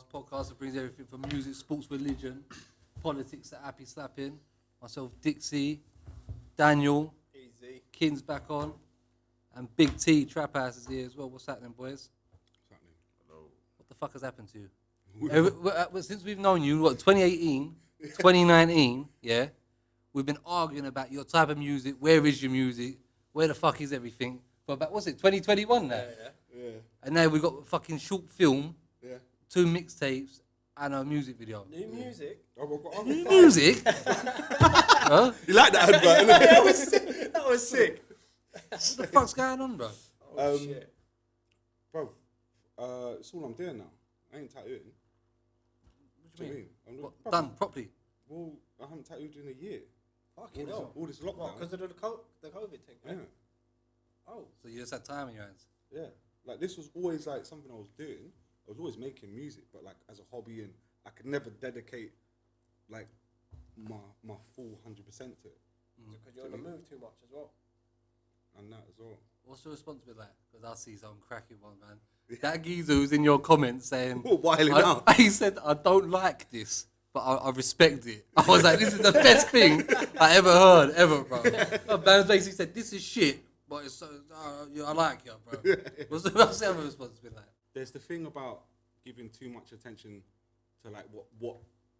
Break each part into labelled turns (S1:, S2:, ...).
S1: Podcast that brings everything from music, sports, religion, politics to happy slapping. Myself, Dixie, Daniel,
S2: Easy.
S1: Kin's back on, and Big T, Trap House is here as well. What's happening, boys?
S3: What's happening?
S2: Hello.
S1: What the fuck has happened to you? Since we've known you, 2018, 2019, yeah, we've been arguing about your type of music, where is your music, where the fuck is everything, for about, what's it, 2021 now?
S3: Yeah.
S1: And now we've got a fucking short film,
S3: Yeah.
S1: 2 mixtapes, and a music video.
S2: New music.
S1: New music? Huh?
S3: You like that advert?
S2: That was sick.
S1: What the fuck's going on, bro?
S2: Oh shit.
S3: Bro, it's all I'm doing now. I ain't tattooing.
S1: What do you mean? What,
S3: Bro,
S1: done properly?
S3: Well, I haven't tattooed in a year.
S2: Fucking hell.
S3: All this
S2: What?
S3: lockdown.
S2: Because of the COVID thing.
S3: Yeah.
S2: Oh.
S1: So you just had time in your hands?
S3: Yeah. Like, this was always, like, something I was doing. I was always making music, but, like, as a hobby, and I could never dedicate, like, my full 100% to it.
S2: Because you're on the move too much as well.
S3: And that as well.
S1: What's the response with that? Because I see some cracking one, man. That geezer was in your comments saying,
S3: Wilding out.
S1: he said, I don't like this, but I respect it. I was like, this is the best thing I ever heard, ever, bro. Man basically said, this is shit, but it's so, I like you, bro. What's the other response with that?
S3: There's the thing about giving too much attention to, like, what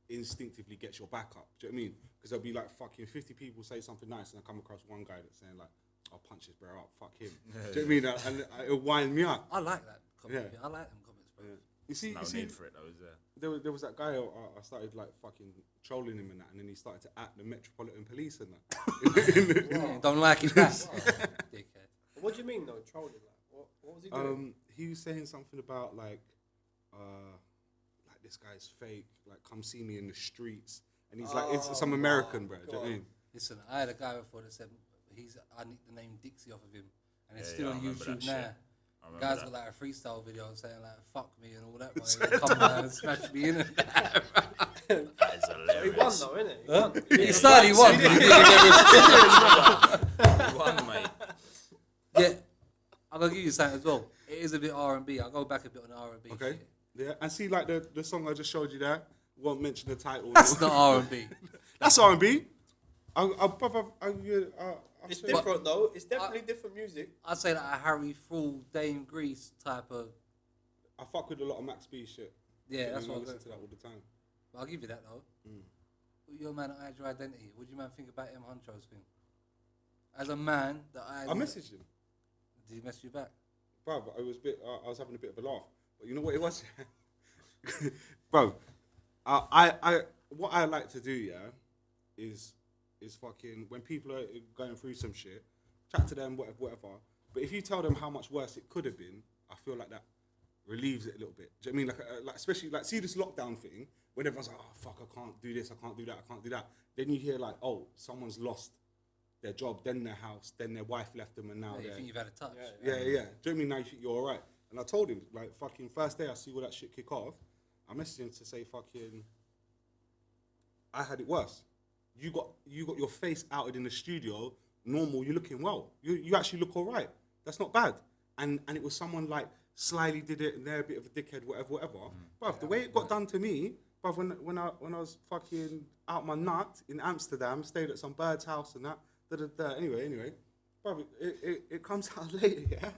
S3: instinctively gets your back up. Do you know what I mean? Because there'll be, like, fucking 50 people say something nice, and I come across one guy that's saying, like, I'll punch this bro up, fuck him. Do you know what I mean? And it'll wind me up.
S1: I like that comment.
S3: Yeah.
S1: I like them comments, bro.
S3: Yeah. You see,
S4: No need for it though, is there?
S3: there was that guy I started, like, fucking trolling him and that, and then he started to act the Metropolitan Police and that.
S1: Yeah, don't like it back. Dickhead.
S2: What do you mean though, trolling? Like, what was he doing?
S3: He was saying something about, like this guy's fake, like, come see me in the streets, and he's like, it's some American, bro. Do you know what I mean?
S1: Listen, I had a guy before that said I nicked the name Dixie off of him, and it's
S4: Yeah,
S1: still
S4: yeah, I
S1: on
S4: remember
S1: YouTube
S4: that
S1: now.
S4: shit. I remember
S1: Guy's
S4: that.
S1: got like a freestyle video saying like "fuck me" and all that. Like, come down and smash me in.
S4: That is
S2: He won
S4: hilarious.
S2: though, innit?
S1: Huh? He started, he won. But he didn't get
S4: He won, mate.
S1: yeah, I'm gonna give you something as well. It is a bit R&B. I'll go back a bit on the R&B.
S3: Okay.
S1: Shit.
S3: Yeah, and see, like, the song I just showed you there, won't mention the title.
S1: That's not R&B.
S3: That's R&B.
S2: It's different though. It's definitely different music.
S1: I'd say like a Harry Fraud, Dame Grease type of.
S3: I fuck with a lot of Max B shit.
S1: Yeah, that's
S3: I
S1: what I
S3: listen
S1: listen
S3: to that all the time.
S1: But I'll give you that though. You're a man that hides your identity. What do you man think about M. Huncho's thing? As a man that
S3: I messaged him.
S1: Did he mess you back?
S3: Bro, I was having a bit of a laugh. But you know what it was? Bro, what I like to do, yeah, is fucking, when people are going through some shit, chat to them, whatever. But if you tell them how much worse it could have been, I feel like that relieves it a little bit. Do you know what I mean? Like especially, like, see this lockdown thing, when everyone's like, oh, fuck, I can't do this, I can't do that, I can't do that. Then you hear, like, oh, someone's lost their job, then their house, then their wife left them, and now
S1: You
S3: they're...
S1: think you've had a touch?
S3: Yeah. Do you know what I mean? Now you think you're all right. And I told him, like, fucking first day I see all that shit kick off, I messaged him to say, fucking, I had it worse. You got your face outed in the studio, normal, you're looking well. You actually look all right. That's not bad. And it was someone, like, slyly did it, and they're a bit of a dickhead, whatever. Bruv, the way it got done to me, bruv, when I was fucking out my nut in Amsterdam, stayed at some bird's house and that, Anyway, bruv, it comes out later, yeah?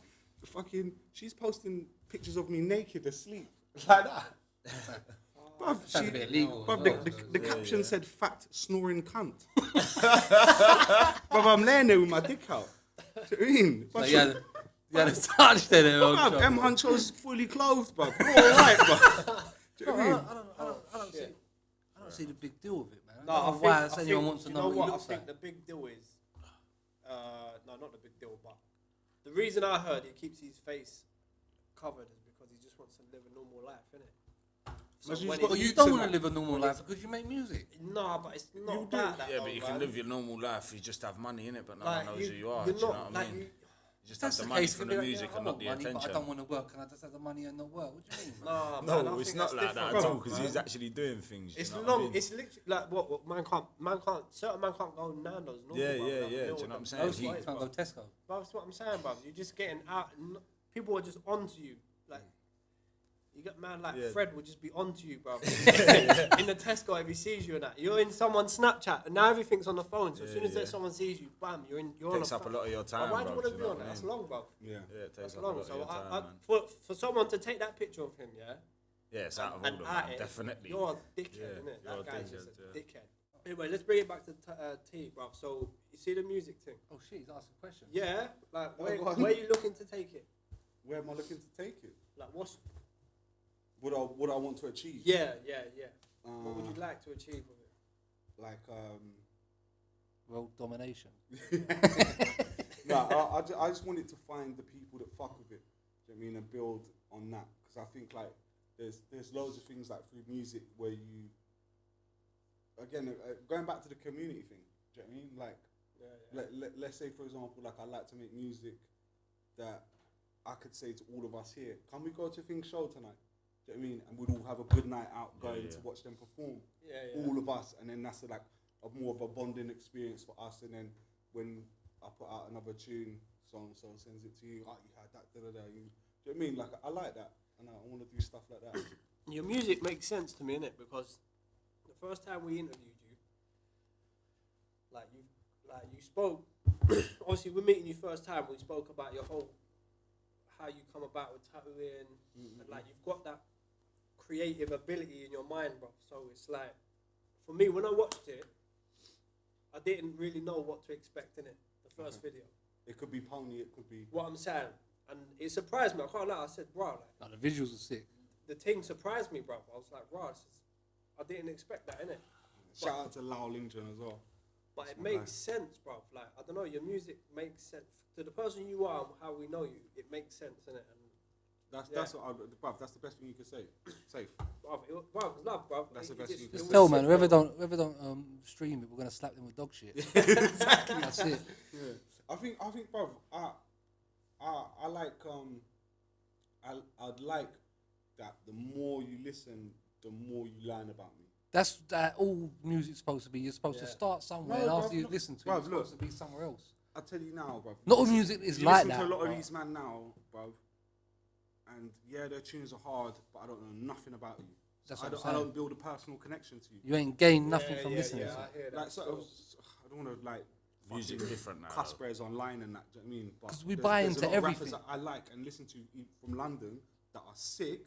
S3: Fucking, she's posting pictures of me naked asleep, like that. Bruv,
S1: Sounds a bit illegal.
S3: Bruv, the caption said "fat snoring cunt." Bruv, I'm laying there with my dick out. Do you know what I mean?
S1: So you had a touch there.
S3: Bruv, M. Huncho's fully clothed, bruv. You're all right, bruv. Do you know what I mean?
S1: I don't see the big deal with it, man.
S2: No,
S1: I don't know why anyone wants to
S2: you
S1: know what he
S2: I
S1: looks
S2: think
S1: like.
S2: the big deal is, no, not the big deal, but the reason I heard he keeps his face covered is because he just wants to live a normal life, innit?
S3: Imagine
S2: when
S3: he's got
S1: But
S3: a
S1: you
S3: youth
S1: don't
S3: in
S1: want to
S3: that.
S1: live a normal life because you make music.
S2: No, but it's not about that.
S4: Yeah,
S2: though,
S4: but you
S2: man.
S4: can live your normal life. You just have money in it, but no
S2: Like,
S4: one knows who you are.
S2: you're
S4: Do you know
S2: not,
S4: what I
S2: like,
S4: mean?
S2: you-
S4: You just
S1: That's
S4: have
S1: the
S4: the money
S1: case.
S4: from
S1: You'll be
S4: the
S1: like,
S4: music
S1: yeah,
S4: and
S1: I
S4: not
S1: want
S4: the
S1: money, but I
S4: attention.
S1: don't want to work, and I just have the money and not work. What do you mean? man?
S2: Nah, man, I
S4: No, it's
S2: think
S4: not
S2: that's
S4: like that
S2: different,
S4: at all
S2: bro.
S4: because he's actually doing things.
S2: It's
S4: you know what I
S2: long.
S4: mean?
S2: It's literally like what man can't. Certain man can't go Nando's. Normal,
S4: Yeah,
S2: bro,
S4: yeah,
S2: like,
S4: yeah.
S2: meal
S4: Do you know what I'm
S2: with
S4: saying?
S2: them.
S1: Most
S4: He-
S1: people can't go Tesco.
S2: Bro, that's what I'm saying, bro. You're just getting out. People are just onto you. Like, You get man like
S4: Yeah.
S2: Fred would just be onto you, bro. In the Tesco, if he sees you and that, you're in someone's Snapchat, and now everything's on the phone. So as soon as there's someone sees you, bam, you're
S4: Takes
S2: on
S4: up a lot of your
S2: Bro,
S4: time,
S2: why do
S4: bro.
S2: you want to
S4: do
S2: be
S4: you know
S2: on
S4: what
S2: that?
S4: I
S2: That's
S4: mean?
S2: long, bro.
S3: Yeah.
S4: Yeah, it takes
S2: That's
S4: up a lot
S2: long.
S4: of
S2: So
S4: your time, man.
S2: for someone to take that picture of him, yeah.
S4: Yeah, it's out of
S2: and
S4: order,
S2: at
S4: man.
S2: it,
S4: Definitely.
S2: You're a dickhead,
S4: Yeah,
S2: innit?
S4: you're a
S2: That guy's just
S4: dickhead,
S2: a dickhead. Anyway, let's bring it back to T, bro. So you see the music thing?
S1: Oh shit, he's asking questions.
S2: Yeah. Like
S3: Oh,
S2: where
S3: go on.
S2: are you looking to take it?
S3: Where am I looking to take it?
S2: Like what's?
S3: What I want to achieve?
S2: Yeah. What would you like to achieve with it?
S3: Like
S1: World domination.
S3: no, I just wanted to find the people that fuck with it. Do you know what I mean? And build on that, because I think like there's loads of things like through music where you again going back to the community thing. Do you know what I mean? Like let's say for example, like I like to make music that I could say to all of us here, can we go to Thing's show tonight? Do you know what I mean? And we'd all have a good night out going to watch them perform. All of us, and then that's like a more of a bonding experience for us. And then when I put out another tune, so and so sends it to you. Oh, you had that, da da da. Do you know what I mean? Like I like that, and I want to do stuff like that.
S2: Your music makes sense to me, innit? Because the first time we interviewed you, like you spoke. Obviously, we're meeting you first time. We spoke about your whole how you come about with tattooing, and like you've got that creative ability in your mind, bro. So it's like, for me, when I watched it, I didn't really know what to expect in it. The first video.
S3: It could be pony, it could be.
S2: What I'm saying, and it surprised me. I can't lie. I said, bro, like
S1: Like, the visuals are sick.
S2: the thing surprised me, bro. I was like, bro, I didn't expect that, innit?
S3: Shout out to Lau Lington as well.
S2: But
S3: That's
S2: it
S3: my
S2: makes
S3: guy.
S2: sense, bro. Like, I don't know, your music makes sense. To the person you are and how we know you, it makes sense, innit? And
S3: That's what bruv, that's the best thing you could say. Safe.
S2: bro, it was love, bro.
S3: That's the
S2: It
S3: best
S2: just-
S3: you
S2: it
S3: can
S1: Just
S2: was
S1: tell
S2: sick,
S1: man,
S2: bro.
S1: whoever don't stream it, we're gonna slap them with dog shit.
S3: Exactly.
S1: That's it.
S3: Yeah. I think, bruv, I like I'd like that the more you listen, the more you learn about me.
S1: That's that all music's supposed to be. You're supposed to
S2: Yeah.
S1: start somewhere,
S3: No,
S1: and
S3: bruv,
S1: after you
S3: look-
S1: listen to it,
S3: bruv,
S1: it's supposed
S3: look.
S1: to be somewhere else.
S3: I tell you now, bruv.
S1: Not all music is
S3: you
S1: like
S3: listen
S1: that.
S3: to a lot of
S1: but
S3: these man now, bruv, and yeah, their tunes are hard, but I don't know nothing about you.
S1: That's
S3: I
S1: what I'm
S3: don't, I
S1: saying.
S3: don't build a personal connection to you.
S1: You ain't gained nothing from
S2: yeah,
S1: listening
S2: yeah,
S1: to
S2: I
S1: it.
S2: hear that.
S3: Like, so
S2: still.
S3: I don't want to like
S4: Music's
S3: fucking
S4: different now,
S3: cuss
S4: though.
S3: bears online and that. Do you know what I mean? But
S1: 'Cause we
S3: there's-
S1: buy
S3: there's a
S1: into
S3: lot of rappers
S1: everything.
S3: that I like and listen to from London that are sick,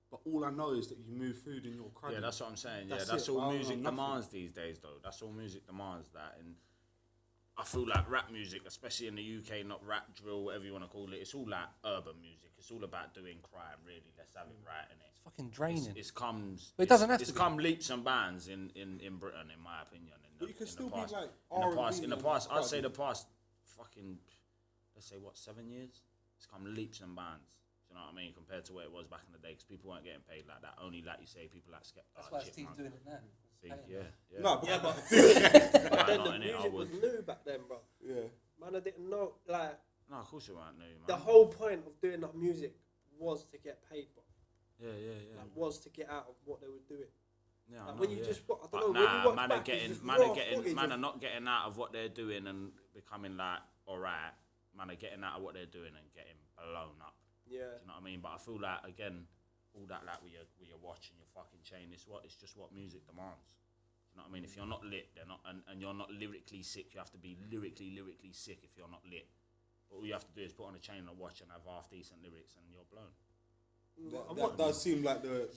S3: but all I know is that you move food in your crowd.
S4: Yeah, that's what I'm saying.
S3: That's
S4: That's
S3: it.
S4: all
S3: I don't
S4: music
S3: know nothing.
S4: demands these days, though. That's all music demands that. And I feel like rap music, especially in the UK, not rap, drill, whatever you want to call it, it's all like urban music. It's all about doing crime, really. Let's have it right, innit?
S1: It's fucking draining.
S4: It's comes.
S1: But it doesn't have
S4: it's
S1: to be.
S4: come leaps and bounds in Britain, in my opinion.
S3: But you can
S4: in
S3: still
S4: the
S3: be
S4: past.
S3: like
S4: in the
S3: R&B
S4: past,
S3: and
S4: I'd say the
S3: R&B.
S4: past fucking, let's say what, 7 years? It's come leaps and bounds. Do you know what I mean? Compared to where it was back in the day, because people weren't getting paid like that. Only like you say, people like Skepta.
S1: That's why Steve's
S4: Chipmunk.
S1: doing it now.
S4: See, yeah.
S3: No, but
S2: Yeah, but
S4: But
S2: then
S4: not
S2: the
S4: in it, I
S2: music
S4: would.
S2: was new back then, bro.
S3: yeah.
S2: Man, I didn't know. Like,
S4: No, of course it weren't new, man.
S2: the whole point of doing that music was to get paid, bro.
S4: Yeah.
S2: Like, was to get out of what they were doing.
S4: Yeah,
S2: Like,
S4: I
S2: when
S4: know,
S2: you
S4: yeah.
S2: just, I don't
S4: But
S2: know, when
S4: nah,
S2: you watch
S4: man
S2: back,
S4: are getting,
S2: it's just
S4: man are
S2: raw
S4: getting,
S2: footage
S4: man are
S2: of-
S4: not getting out of what they're doing and becoming like alright. Man are getting out of what they're doing and getting blown up.
S2: Yeah.
S4: Do you know what I mean? But I feel like again, all that like with your watch and your fucking chain, it's just what music demands. You know what I mean? If you're not lit, they're not, and you're not lyrically sick. You have to be lyrically sick if you're not lit. But all you have to do is put on a chain and a watch and have half decent lyrics, and you're blown.
S3: That does seem like the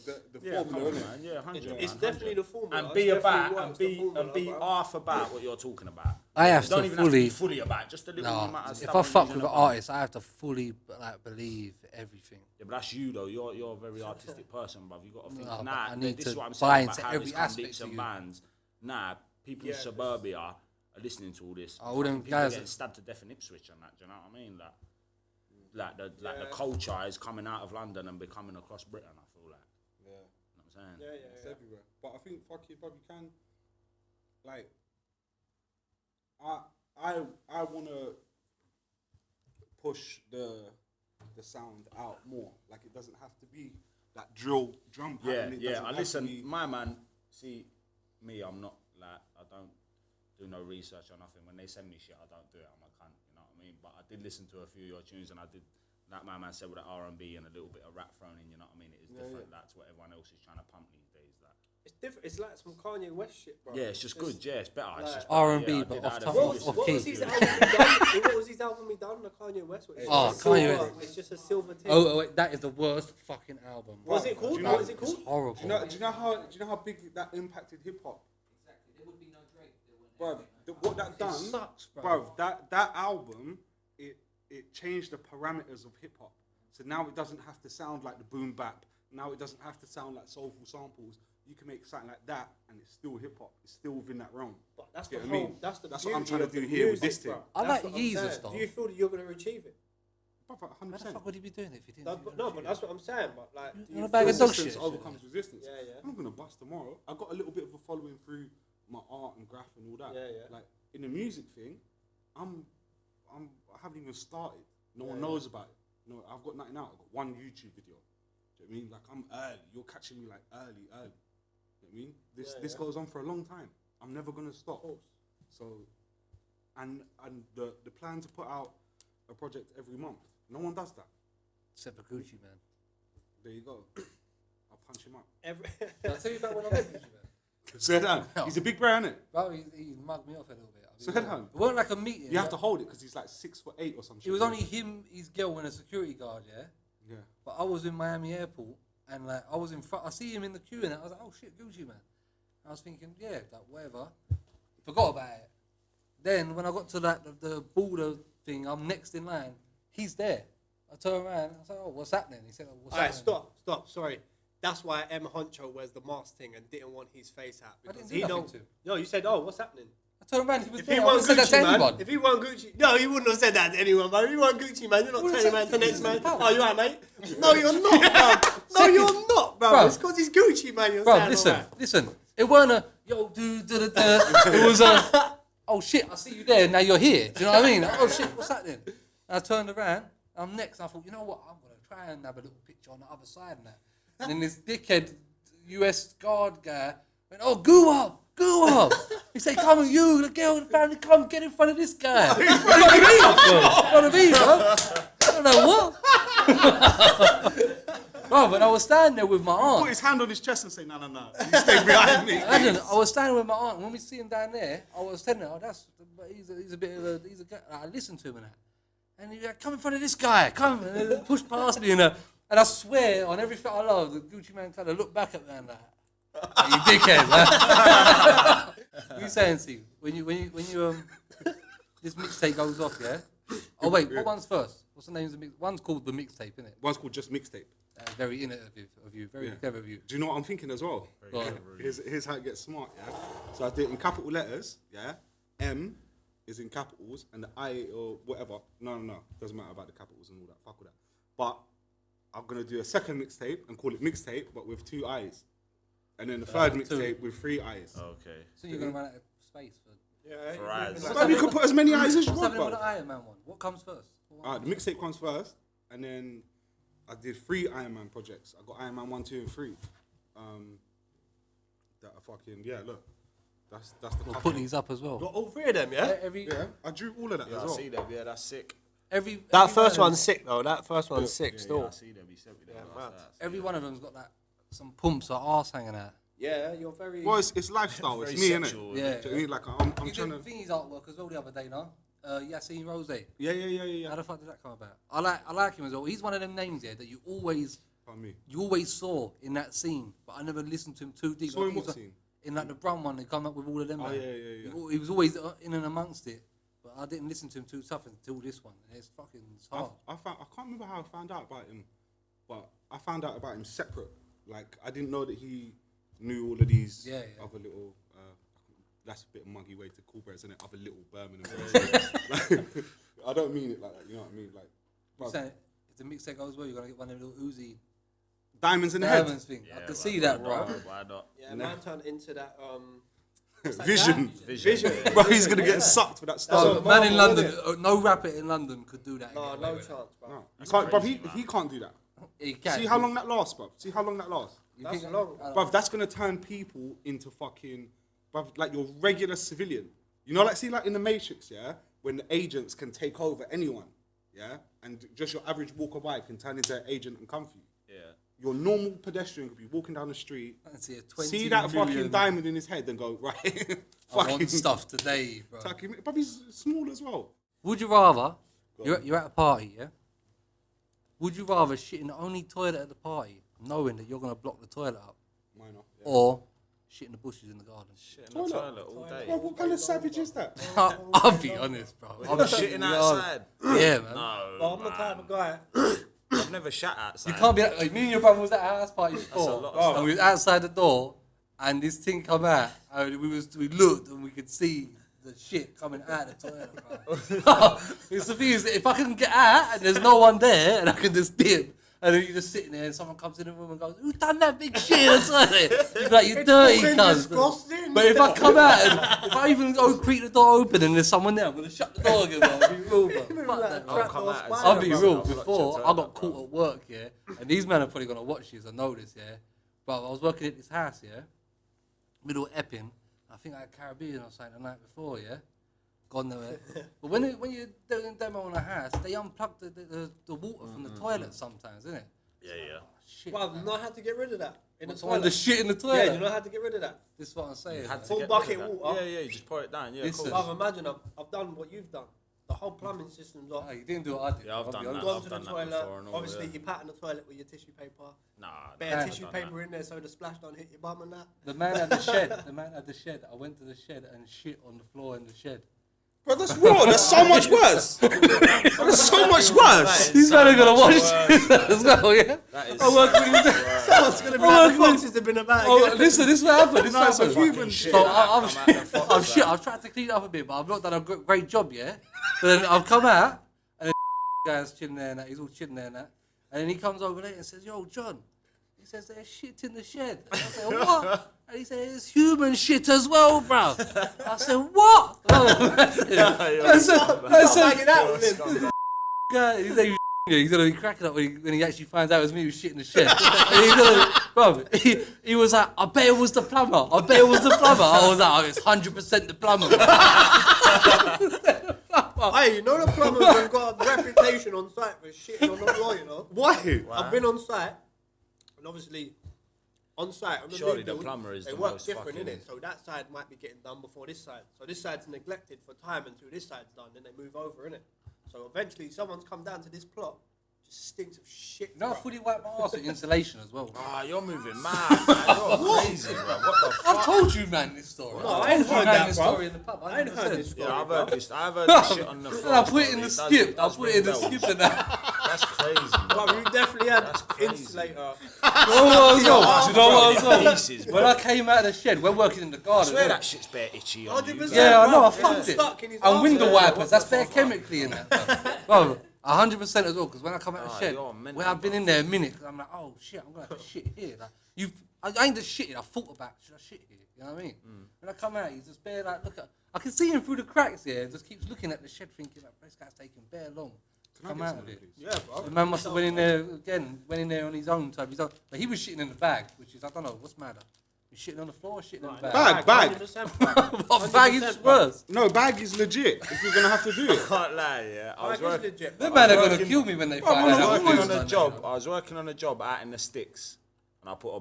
S3: formula, isn't it?
S4: man. Yeah, 100.
S2: It's
S4: man,
S2: definitely
S4: 100.
S2: the formula.
S4: And
S2: It's
S4: be
S2: definitely
S4: about
S2: works, the formula,
S4: and be
S2: bro.
S4: half about what you're talking about.
S1: I have
S4: You don't
S1: to
S4: even have to be
S1: fully.
S4: fully about just a little
S1: No,
S4: amount of
S1: if
S4: stuff
S1: I
S4: I'm
S1: fuck
S4: using
S1: with an
S4: about.
S1: artist, I have to fully like believe everything.
S4: Yeah, but that's you though. You're a very artistic person, bruv. You got to think.
S1: No, but
S4: nah,
S1: I need
S4: this is
S1: to
S4: what I'm
S1: buy
S4: saying
S1: into
S4: about how
S1: every
S4: this comes
S1: aspect
S4: leaps
S1: of
S4: and
S1: you.
S4: bands. Nah, people in
S2: Yeah, 'cause-
S4: suburbia are listening to all this.
S1: Oh, all them
S4: Fucking
S1: guys
S4: people
S1: that-
S4: getting stabbed to death in Ipswich and that. Do you know what I mean? Like the
S2: Yeah.
S4: culture is coming out of London and becoming across Britain. I feel like.
S3: Yeah.
S4: You know what I'm saying?
S2: Yeah.
S3: It's everywhere. But I think fuck you, you can like I wanna push the sound out more. Like it doesn't have to be that drill drum pattern. It doesn't
S4: I
S3: have to
S4: listen,
S3: be-
S4: my man. See, me, I'm not like I don't do no research or nothing. When they send me shit, I don't do it. I'm a cunt. You know what I mean? But I did listen to a few of your tunes, and I did like my man said, with the R&B and a little bit of rap thrown in, you know what I mean? It is different. That's what everyone else is trying to pump these days. Like.
S2: It's different. It's like some Kanye West shit, bro.
S4: Yeah, it's just good. Yeah, it's better. It's just
S1: R&B,
S4: better.
S1: but
S4: I
S1: off
S4: did
S1: top-
S4: have a
S1: off
S4: few
S2: What
S1: key.
S2: was his album he done? What was his album he done? The Kanye West. It's
S1: Oh,
S2: just a
S1: Kanye
S2: silver-
S1: West.
S2: It's just a silver tip.
S1: Oh, wait, that is the worst fucking album.
S2: What's it called?
S3: Do you know-
S2: What is it
S1: It's
S2: called?
S1: horrible.
S3: Do you know how big that impacted hip hop?
S5: Exactly. There would be no Drake. There wouldn't
S3: Bruv,
S5: have
S3: what that
S1: It
S3: done,
S1: sucks, bro.
S3: bruv, that album, it changed the parameters of hip hop. So now it doesn't have to sound like the boom bap. Now it doesn't have to sound like soulful samples. You can make something like that, and it's still hip hop. It's still within that realm.
S2: But that's
S3: Get
S2: the
S3: what I
S2: whole.
S3: mean?
S2: That's the.
S3: That's what I'm
S2: beauty
S3: trying to
S2: of the
S3: do here with
S2: music,
S3: this thing.
S2: bro.
S1: I
S2: That's
S1: like
S2: what I'm
S1: Yeezus,
S2: saying.
S1: though.
S2: Do you feel that you're gonna achieve it?
S3: Bruv,
S1: Why the
S3: 100%.
S1: fuck would he be doing it if he didn't?
S2: No, but that's what I'm saying. But like, do
S1: You're
S2: you
S1: a bag
S2: feel
S1: of dog
S3: Resistance
S1: shit.
S3: overcomes resistance.
S2: Yeah, yeah.
S3: I'm not gonna bust tomorrow. I got a little bit of a following through my art and graph and all that.
S2: Yeah, yeah.
S3: Like in the music thing, I haven't even started. No one
S2: Yeah,
S3: knows about it. No, I've got nothing out. I've got one YouTube video. Do you know what I mean? Like I'm early. You're catching me like early. Do you know what I mean? This
S2: Yeah.
S3: goes on for a long time. I'm never gonna stop.
S2: Of course.
S3: So, and the plan to put out a project every month. No one does that.
S1: Except for Gucci, man.
S3: There you go. I'll punch him up.
S2: Every.
S1: Did I tell you about when I met Gucci, man?
S3: Say down. He's a big bro, isn't it?
S1: Bro, he mugged me off a little bit.
S3: So head on.
S1: It wasn't like a meeting.
S3: You have to hold it because he's like 6'8" or something.
S1: It was only him, his girl, and a security guard, yeah?
S3: Yeah.
S1: But I was in Miami Airport, and like I was in front. I see him in the queue, and I was like, "Oh shit, Gucci, man!" I was thinking, "Yeah, like whatever." Forgot about it. Then when I got to that the border thing, I'm next in line. He's there. I turn around. I was like, "Oh, what's happening?" He said, oh, "What's
S2: All right,
S1: happening?"
S2: stop. Sorry. That's why M. Honcho wears the mask thing and didn't want his face out
S1: I
S2: because
S1: didn't do
S2: he
S1: nothing
S2: know.
S1: to.
S2: No, you said, "Oh, what's happening?"
S1: I turned around. He was
S2: If
S1: there.
S2: he
S1: I
S2: won
S1: wouldn't say that
S2: Gucci,
S1: to
S2: man,
S1: anyone.
S2: if he won Gucci, no, he wouldn't have said that to anyone, man. If he won Gucci, man, you're not
S1: Wouldn't
S2: telling
S1: say
S2: man to next man.
S1: pal.
S2: Oh, you alright, mate? No, you're not, bro. No,
S1: Second-
S2: you're not, bro.
S1: Bro.
S2: It's because he's Gucci, man. You're
S1: Bro,
S2: saying
S1: listen,
S2: alright.
S1: listen. It weren't a yo, it was a oh shit, I see you there. Now you're here. Do you know what I mean? Oh shit, what's happening? And I turned around. I'm next. I thought, you know what? I'm gonna try and have a little picture on the other side and that. And then this dickhead U.S. guard guy went, "Oh, go up." He said, "Come on, you, the girl, the family, come get in front of this guy." In front of me, bro. I don't know what. Bro, but I was standing there with my aunt.
S3: Put his hand on his chest and say, "No, no, no. You stay behind me."
S1: I was standing with my aunt. When we see him down there, I was telling her, "Oh, he's a bit of a guy." I listened to him and that, and he's like, "Come in front of this guy, come!" And he pushed past me and I swear on everything I love, the Gucci man kind of looked back at me and like, "Hey, you dickhead, man." What are you saying, Steve? When you this mixtape goes off, yeah? Oh wait, what one's first? What's the name of the mix? One's called the mixtape, isn't it?
S3: One's called just mixtape.
S1: Very innovative of you, very clever of you.
S3: Do you know what I'm thinking as well?
S1: Go on.
S3: Here's how it gets smart, yeah? So I do it in capital letters, yeah? M is in capitals, and the I or whatever. No. Doesn't matter about the capitals and all that. Fuck with that. But I'm going to do a second mixtape and call it mixtape, but with 2 I's. And then the third mixtape with 3 I's.
S4: Okay.
S1: So you're gonna run out of space for.
S2: Yeah,
S4: For eyes.
S3: So you can put as many I's as you
S1: What's
S3: want,
S1: happening with the
S3: bro.
S1: Iron Man one? What comes first?
S3: The mixtape comes first, and then I did 3 Iron Man projects. I got Iron Man 1, 2, and 3. That are fucking, yeah, look. That's the
S1: We'll
S3: couple.
S1: put these up as well.
S2: Got all 3 of them, yeah.
S1: Every
S3: Yeah, I drew all of that
S4: Yeah,
S3: as
S4: I
S3: well.
S4: see them. Yeah, that's sick.
S1: every
S2: That first
S1: one of
S2: one's sick though. That first one's sick
S4: Yeah,
S2: still.
S4: I see them. He sent me them.
S2: Yeah,
S4: last
S2: mad.
S4: night.
S1: every one of them's got that some pumps or arse hanging out.
S2: Yeah, you're very.
S3: Well, it's lifestyle. It's
S4: Very
S3: me, innit?
S4: sexual.
S1: Yeah.
S3: Do you know what I mean? Like, I'm
S1: You
S3: trying
S1: did
S3: to...
S1: thingy's artwork as well the other day, no? Yassine Rose.
S3: Yeah.
S1: How the fuck did that come about? I like him as well. He's one of them names there that you always
S3: Pardon me.
S1: saw in that scene, but I never listened to him too deep.
S3: Saw
S1: Like,
S3: in
S1: he
S3: what
S1: was
S3: scene?
S1: In like the Brum one, they come up with all of them.
S3: Oh,
S1: man.
S3: yeah.
S1: He was always in and amongst it, but I didn't listen to him too tough until this one. And it's hard.
S3: I can't remember how I found out about him, but I found out about him separate. Like, I didn't know that he knew all of these
S1: Yeah.
S3: other little... that's a bit of muggy way to call breads, isn't it? Other little Birmingham breads. Like, I don't mean it like that, you know what I mean? Like,
S1: You're
S3: bruv,
S1: saying if the mixtape goes well, you're gonna get one of them little Uzi
S3: diamonds in the head.
S1: diamonds thing. I
S4: Yeah,
S1: can see that, bro.
S4: Why not?
S2: Yeah, man turned into that.
S3: Vision.
S4: Vision.
S3: Bro, he's going to get sucked for that stuff.
S1: Oh,
S2: what
S1: man in
S2: Marvel,
S1: London, no rapper in London could do that. and
S2: No,
S1: get away
S2: no
S1: with
S2: chance, bro.
S3: No, you can't, bruv,
S4: crazy,
S3: he can't do that.
S1: it. He can.
S3: See how long that lasts, bruv. See how long that lasts.
S1: You
S2: That's
S1: think-
S2: long.
S3: Bruv, that's going to turn people into fucking, bruv, like your regular civilian. You know, like, see, like in the Matrix, yeah? When the agents can take over anyone, yeah, and just your average walker by can turn into an agent and come for you.
S4: Yeah.
S3: Your normal pedestrian could be walking down the street,
S1: I see a 20
S3: see that fucking
S1: million,
S3: diamond in his head and go, right,
S1: I want stuff today, bro.
S3: tuck him in. But he's small as well.
S1: Would you rather, you're at a party, yeah? Would you rather shit in the only toilet at the party, knowing that you're going to block the toilet up,
S3: Why not? Yeah.
S1: or shit in the bushes in the garden?
S4: Shit in the toilet all day.
S3: Bro, what kind of savage is that?
S1: I'll be honest, bro. I'm
S4: Shitting outside.
S1: Yeah, man.
S4: No,
S2: But I'm the type of guy.
S4: I've never shat outside.
S1: You can't be like me and your brother was at a house party before,
S4: lot of
S1: and we was outside the door, and this thing come out, and we looked and we could see the shit coming out of the toilet, bro. It's the thing is, if I can get out and there's no one there, and I can just dip, and then you're just sitting there, and someone comes in the room and goes, "Who done that big shit in the toilet?" You're like, "You dirty cunt."
S2: Disgusting.
S1: But if I come out and if I even go creak the door open and there's someone there, I'm gonna shut the door again, bro. I'll be real, bro. Fuck that, bro.
S4: I'll come out.
S1: I'll be real.
S4: I'll block
S1: Before
S4: your
S1: I
S4: toilet,
S1: got
S4: bro.
S1: caught at work, yeah, and these men are probably gonna watch this. I know this, yeah. But I was working at this house, yeah, middle of Epping. I think I had Caribbean or something the night before, yeah. God know it. But when you're doing a demo on a house, they unplug the water from the toilet sometimes, isn't it?
S4: Yeah, yeah.
S1: Shit.
S2: Well, you know how to get rid of that in the
S1: Someone
S2: toilet.
S1: the shit in the
S2: Yeah,
S1: toilet.
S2: you know how to get rid of that.
S1: This is what I'm saying.
S4: Had to
S2: Full
S4: get
S2: bucket
S4: rid of that.
S2: water.
S4: Yeah, yeah, you just pour it down. Yeah,
S1: Listen.
S4: cool.
S2: Well, imagine I've done what you've done. The whole plumbing system's off.
S1: Oh, you didn't do what I did.
S4: Yeah, I've
S1: I'll
S4: done
S1: be
S4: that.
S1: honest.
S2: Gone
S4: I've
S2: to the
S4: done that
S2: toilet.
S4: before and all,
S2: Obviously,
S4: yeah.
S2: you pat in the toilet with your tissue paper.
S4: Nah,
S2: Bare
S4: I've
S2: tissue
S4: done
S2: paper
S4: that.
S2: in there so the splash don't hit your bum and that.
S1: The man at the shed. The man at the shed. I went to the shed and shit on the floor in the shed.
S3: Bro, that's raw. That's so much worse. That's so much worse.
S1: These men are gonna watch this as well, yeah.
S4: That is
S1: I work with
S2: Someone's gonna be like, the foxes have been about.
S1: Oh, listen, this is what happened. This
S3: No,
S1: is what
S3: it's a
S1: happened.
S3: human
S4: shit.
S1: So I've tried to clean it up a bit, but I've not done a great job, yeah. But then I've come out and the guy's chilling there and that. He's all chilling there and that. And then he comes over there and says, "Yo, John." He says, "There's shit in the shed." And I said, "What?" And he said, "There's human shit as well, bro." I said, "What?" I said, guy, he's gonna be cracking up when he actually finds out it was me who shit in the shed. And he's gonna, bro, he was like, "I bet it was the plumber. I bet it was the plumber." I was like, "Oh, it's 100% the plumber."
S2: Hey, you know the plumbers have got a reputation on site for shitting on the floor, you know?
S3: Why?
S2: I've been on site, and obviously, on site, on the
S4: Surely
S2: big
S4: the
S2: build,
S4: plumber is
S2: they
S4: the
S2: work
S4: most
S2: different,
S4: fucking-
S2: innit? So that side might be getting done before this side. So this side's neglected for time until this side's done, then they move over, innit? So eventually, someone's come down to this plot, just stinks of shit.
S1: No, I
S2: bro.
S1: fully wiped my ass with insulation as well.
S4: Ah, you're moving mad, man. You're crazy, bro. What the fuck?
S1: I've told you, man, this story.
S2: No, I
S1: I've
S2: ain't
S1: told you,
S2: heard
S1: man,
S2: that,
S1: this
S2: bro.
S1: story in the pub.
S2: I ain't heard this story.
S4: Yeah, I've
S2: bro.
S4: heard this. I've heard this shit on the floor.
S1: I put it in
S4: bro.
S1: the
S4: does-
S1: skip.
S4: it
S1: I
S4: does
S1: put it in the
S4: ring
S1: skip
S4: bells.
S1: and that.
S4: That's crazy, bro.
S2: Bro, you definitely had
S4: That's crazy.
S2: insulator.
S1: You know what as well? Do you know what as well?
S4: Pieces,
S1: When I came out of the shed, we're working in the
S4: I
S1: garden.
S4: swear
S1: innit?
S4: that shit's bare itchy on you.
S2: 100%.
S1: Yeah, I know. I
S2: Bro,
S1: fucked
S2: it's
S1: it.
S2: stuck in his
S1: And
S2: arse.
S1: window
S2: Yeah,
S1: wipers.
S2: what
S1: That's
S2: the
S1: bare
S2: fuck?
S1: chemically in that. Bro, 100% as well. Because when I come out of the
S4: Ah,
S1: shed,
S4: you're mental,
S1: where I've been in there a minute, 'cause I'm like, oh shit, I'm gonna have to shit here. Like, I ain't just shitting. I thought about, should I shit here? You know what I mean? When I come out, he's just bare like, look at. I can see him through the cracks here. And just keeps looking at the shed, thinking like, this guy's taking bare long to come out of it.
S2: Yeah, bro.
S1: The man must have went in there again, went in there on his own type. But he was shitting in the bag, which is I don't know what's madder. You shitting on the floor or shitting in the bag?
S3: Bag.
S2: 100%, bro.
S1: What bag is
S2: 100%, bro.
S1: worse?
S3: No, bag is legit. If you're gonna have to do it.
S4: Can't lie, yeah. I was
S2: Bag is
S4: working.
S2: legit,
S1: Them
S2: bro.
S1: man are gonna kill me when they find
S4: I
S1: out.
S4: was
S1: how
S4: working
S1: boys
S4: on a
S1: done
S4: job.
S1: that,
S4: I was working on a job out in the sticks, and I put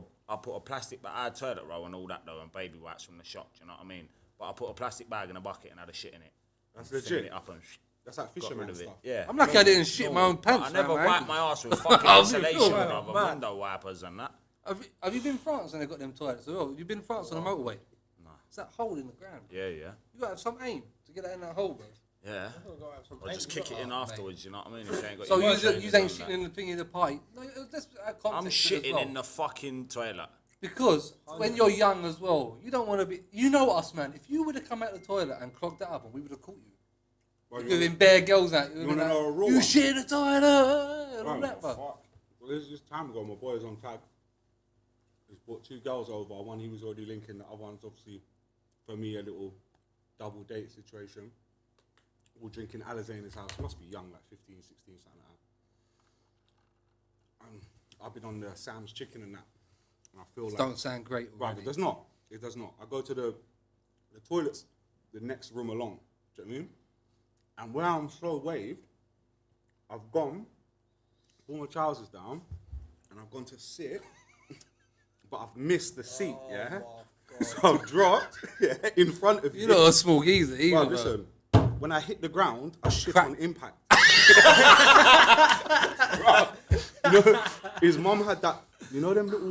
S4: a plastic bag. I had toilet roll and all that though, and baby wipes from the shop. Do you know what I mean? But I put a plastic bag in a bucket and had a shit in it.
S3: That's
S4: Filling
S3: legit.
S4: it up and
S3: That's like
S4: got rid
S3: fisherman
S4: of it.
S3: stuff.
S4: Yeah.
S1: I'm lucky I didn't shit my own pants.
S4: I never
S1: around my
S4: wiped
S1: ankles.
S4: my ass with fucking
S1: I'll be
S4: insulation,
S1: real,
S4: brother.
S2: man.
S4: Window wipers and that.
S1: Have you been in France and they got them toilets as well? You've been in France on the motorway?
S4: Nah.
S1: It's that hole in the ground.
S4: Yeah, yeah,
S1: You gotta have some aim to get that in that hole, bro.
S4: yeah.
S2: Go have some
S4: Or just
S2: paint.
S4: kick it in afterwards. You know what I mean? If you ain't got
S1: So
S4: your
S1: you
S4: trainers
S1: ain't
S4: on
S1: shitting
S4: that.
S1: in the thing in the party. No, that's
S4: I'm shitting in the fucking toilet.
S1: Because when you're young as well, you don't want to be. You know us, man. If you would have come out of the toilet and clogged that up, and we would have caught you.
S3: Bro,
S1: You would have been bare girls out. You
S3: wanna know a raw
S1: you
S3: one?
S1: shit in the toilet and all
S3: Bro,
S1: that, bro.
S3: fuck. Well, this is just time ago. My boy was on tag. He's brought two girls over. One he was already linking. The other one's obviously, for me, a little double date situation. We're drinking Alizé in his house. He must be young, like 15, 16, something like that. I've been on the Sam's Chicken and that. And I feel like...
S1: Don't sound great
S3: Right,
S1: already.
S3: it does not. It does not. I go to the toilets, the next room along. Do you know what I mean? And where I'm so waved, I've gone, pulled my trousers down, and I've gone to sit, but I've missed the seat, yeah? So I've dropped in front of
S1: You're not a small geezer either,
S3: Bro,
S1: bro.
S3: listen, when I hit the ground, I shit
S1: Crack.
S3: on impact. Bro, you know, his mum had that, you know them little,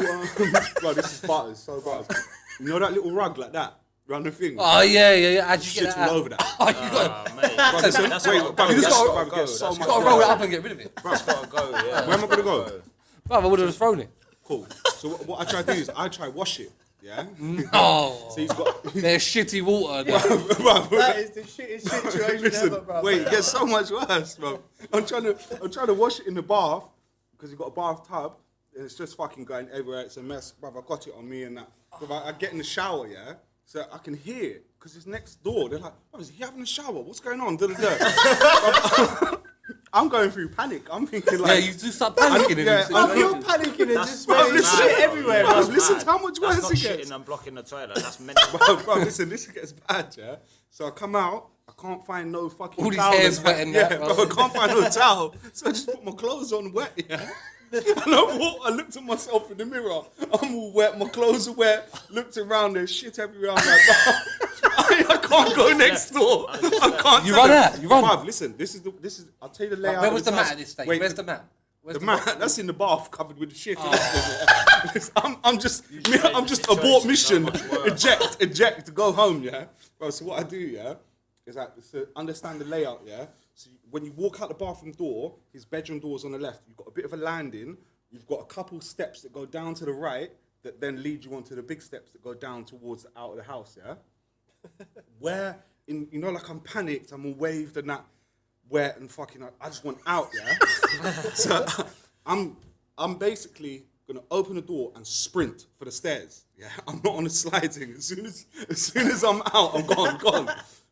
S3: bro, this is butters, so butters. You know that little rug like that, around the thing?
S1: Oh, yeah. How'd you
S3: Shit
S1: get that
S3: all
S1: out?
S3: over that.
S1: Oh, you got
S4: Mate,
S3: Bro, listen,
S4: that's
S3: wait,
S4: gotta
S3: bro,
S4: go,
S3: you just
S4: that's
S3: gotta
S4: gotta
S3: get
S4: go,
S3: so
S4: that's
S3: much.
S1: gotta roll it up and get rid of it.
S4: That's gotta go, yeah.
S3: Where am I gonna go?
S1: Bro, I would have just thrown it.
S3: Cool. So what I try to do is I try wash it, yeah?
S1: Oh,
S3: So he's got...
S1: there's shitty water. There.
S2: That is the shittest situation
S3: Listen,
S2: ever, bro.
S3: wait, it gets so much worse, bro. I'm trying to wash it in the bath because you got a bathtub and it's just fucking going everywhere. It's a mess, bro. I got it on me and that. But I get in the shower, yeah, so I can hear it because it's next door. They're like, "Oh, is he having a shower? What's going on?" Da, da, da. I'm going through panic. I'm thinking like,
S1: Yeah, you do start panicking in
S3: yeah,
S1: this
S3: I'm-
S2: You're
S1: situation.
S2: panicking and
S4: That's
S2: just
S3: bro,
S2: smelling
S3: listen,
S2: shit everywhere,
S3: bro,
S2: bro.
S3: listen to how much
S4: That's
S3: worse
S4: not
S3: it gets.
S4: shitting and blocking the toilet. That's mental.
S3: Bro, listen, this gets bad, yeah? So I come out, I can't find no fucking
S1: All these
S3: towel.
S1: hairs wet and
S3: yeah,
S1: that,
S3: bro.
S1: bro.
S3: I can't find no towel. So I just put my clothes on wet, yeah? And I looked at myself in the mirror. I'm all wet, my clothes are wet. Looked around, there's shit everywhere. I'm like, I can't go next door. I can't.
S1: You
S3: tell
S1: run
S3: them.
S1: out, you run.
S3: Bruv, listen, this is, I'll tell you the layout.
S1: Where
S3: of
S1: was the
S3: house.
S1: mat at this stage?
S3: Wait,
S1: Where's the mat? Where's
S3: the mat, that's in the bath covered with the shit.
S1: Oh.
S3: I'm just
S4: made the
S3: abort
S4: situation
S3: mission.
S4: so much worse.
S3: Eject, go home, yeah? Bro, so what I do, yeah, is like, so understand the layout, yeah? So when you walk out the bathroom door, his bedroom door's on the left. You've got a bit of a landing. You've got a couple steps that go down to the right that then lead you onto the big steps that go down towards the out of the house, yeah? Where, you know, like I'm panicked, I'm all waved and that, wet and fucking, I just want out, yeah? So I'm basically gonna open the door and sprint for the stairs, yeah? I'm not on the sliding. As soon as I'm out, I'm gone.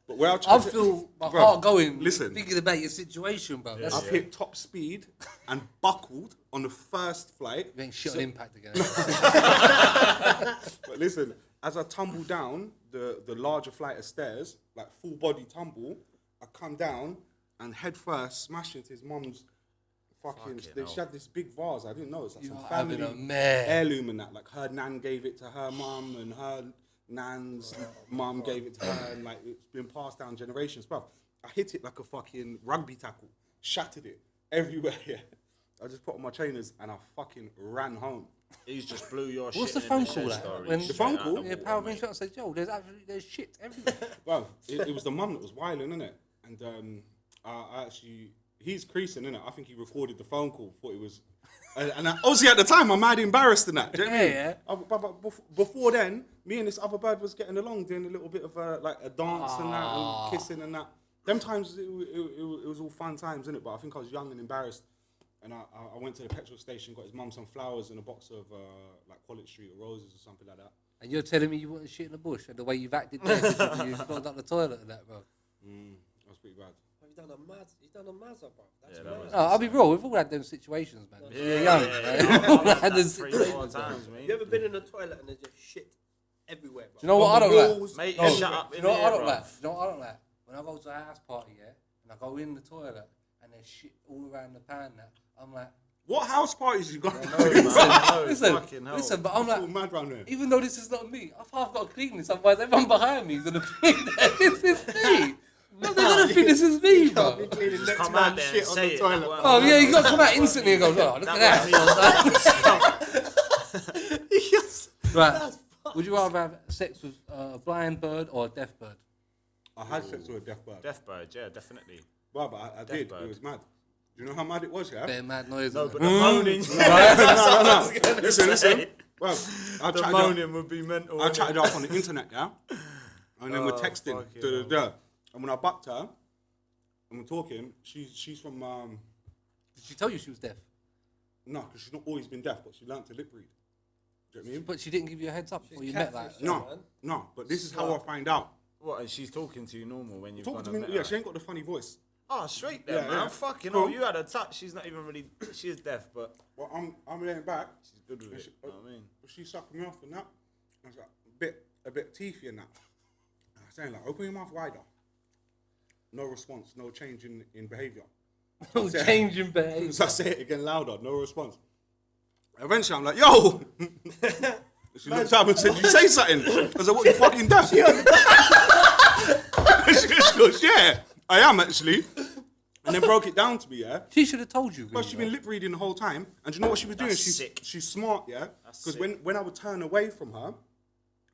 S3: But where
S1: I feel my
S3: Bro,
S1: heart going
S3: listen.
S1: thinking about your situation, bro. That's
S3: I've hit top speed and buckled on the first flight.
S1: you ain't shit on impact again.
S3: But listen, as I tumble down the larger flight of stairs, like full body tumble, I come down and head first smash into his mum's fucking. She had this big vase. I didn't know. It's like some
S1: You're having
S3: family
S1: a mare.
S3: heirloom and that. Like her nan gave it to her mum, and her nan's mum gave it to her, and like it's been passed down generations. But I hit it like a fucking rugby tackle, shattered it everywhere. Yeah, I just put on my trainers and I fucking ran home.
S4: He's just blew your shit.
S1: What's the
S4: in
S1: phone
S4: the
S1: call
S4: shed
S1: like?
S4: story
S1: When
S3: The phone call?
S1: Yeah, power bench I said, "Yo, there's shit everywhere."
S3: Well, it was the mum that was wilding, innit? And I actually, he's creasing, innit? I think he recorded the phone call, thought it was, and obviously at the time I'm mad embarrassed in that. Do you know what I mean?
S1: Yeah.
S3: But before then, me and this other bird was getting along, doing a little bit of like a dance and that, and kissing and that. Them times it was all fun times, innit? But I think I was young and embarrassed. And I went to the petrol station, got his mum some flowers and a box of like College Street or roses or something like that.
S1: And you're telling me you want shit in the bush and the way you've acted there, 'cause you clogged up the toilet and that, bro.
S3: That was pretty bad.
S2: He's done a mazza, bro. That's
S4: Yeah,
S2: mad.
S4: that was-
S1: No, I'll be real. We've all had them situations, man.
S4: Yeah,
S1: You're young,
S4: yeah,
S1: right?
S4: yeah.
S1: We've all
S4: I've
S1: had
S4: had
S1: them
S4: that 3-4
S1: situations.
S4: times, mate.
S2: Have you ever been in a toilet and there's just shit everywhere, bro?
S1: Do you know what I
S2: On the
S1: don't like?
S2: walls,
S4: Mate,
S1: No,
S4: shut up
S1: do you
S4: in
S1: know what I
S4: here,
S1: don't
S4: bruv.
S1: like? Do you know what I don't like? When I go to a house party, yeah, and I go in the toilet and there's shit all around the pan, that I'm like,
S3: What house parties you got?
S1: listen, but I'm
S3: It's all
S1: like,
S3: mad round there.
S1: even though this is not me, I've half got to clean this, otherwise everyone behind me is gonna think that this is me. No, they're gonna think this is me,
S2: Can't be
S1: bro.
S2: cleaning next
S4: Come out
S2: man's
S4: there
S2: shit
S4: and
S2: on
S4: say
S2: the
S4: it.
S2: toilet.
S4: That
S2: bro.
S1: Oh yeah, you gotta come out instantly and go, oh, look at that.
S2: Yes.
S1: Right. Would you rather have sex with a blind bird or a deaf bird?
S3: I had sex with a deaf bird.
S4: Deathbird, yeah, definitely.
S3: Well, but I did.
S4: bird.
S3: It was mad. Do you know how mad it was, yeah?
S1: Bare mad noise.
S4: No,
S1: isn't
S4: but
S1: it?
S4: the moaning,
S3: No. Listen. Well, I
S4: the
S3: chatted
S4: moaning would be mental.
S3: I
S4: wouldn't
S3: chatted
S4: it?
S3: her up on the internet, yeah? And then we're
S4: Oh,
S3: texting.
S4: fucking
S3: Da, da, da. And when I bucked her, and we're talking, she's from,
S1: Did she tell you she was deaf?
S3: no, because she's not always been deaf, but she learnt to lip read. Do you know what I mean?
S1: But she didn't give you a heads up before you met, like.
S2: catfish.
S3: No,
S2: man.
S3: no, but this is how I find out.
S4: What, and she's talking to you normal when you've
S3: Talking
S4: gone
S3: to
S4: and
S3: me,
S4: met
S3: yeah,
S4: her?
S3: she ain't got the funny voice.
S4: Oh, straight there,
S3: Yeah,
S4: man.
S3: yeah.
S4: Fucking
S3: Cool.
S4: hell, you had a touch. She's not even really. She is deaf, but
S3: Well, I'm laying back.
S4: she's good with it. You know what I mean?
S3: She sucking me off and that. I was like, a bit teethy and that. And I was saying like, open your mouth wider. No response, no change in behaviour.
S1: Changing behaviour.
S3: So I say it again louder, no response. Eventually, I'm like, yo! She looked up and said, you say something? I was like, what, you fucking deaf? She goes, yeah, I am actually. And then broke it down to me, yeah?
S1: She should have told you.
S3: But she's been lip reading the whole time. And do you know what she was doing?
S4: That's sick.
S3: She's smart, yeah? Because when I would turn away from her,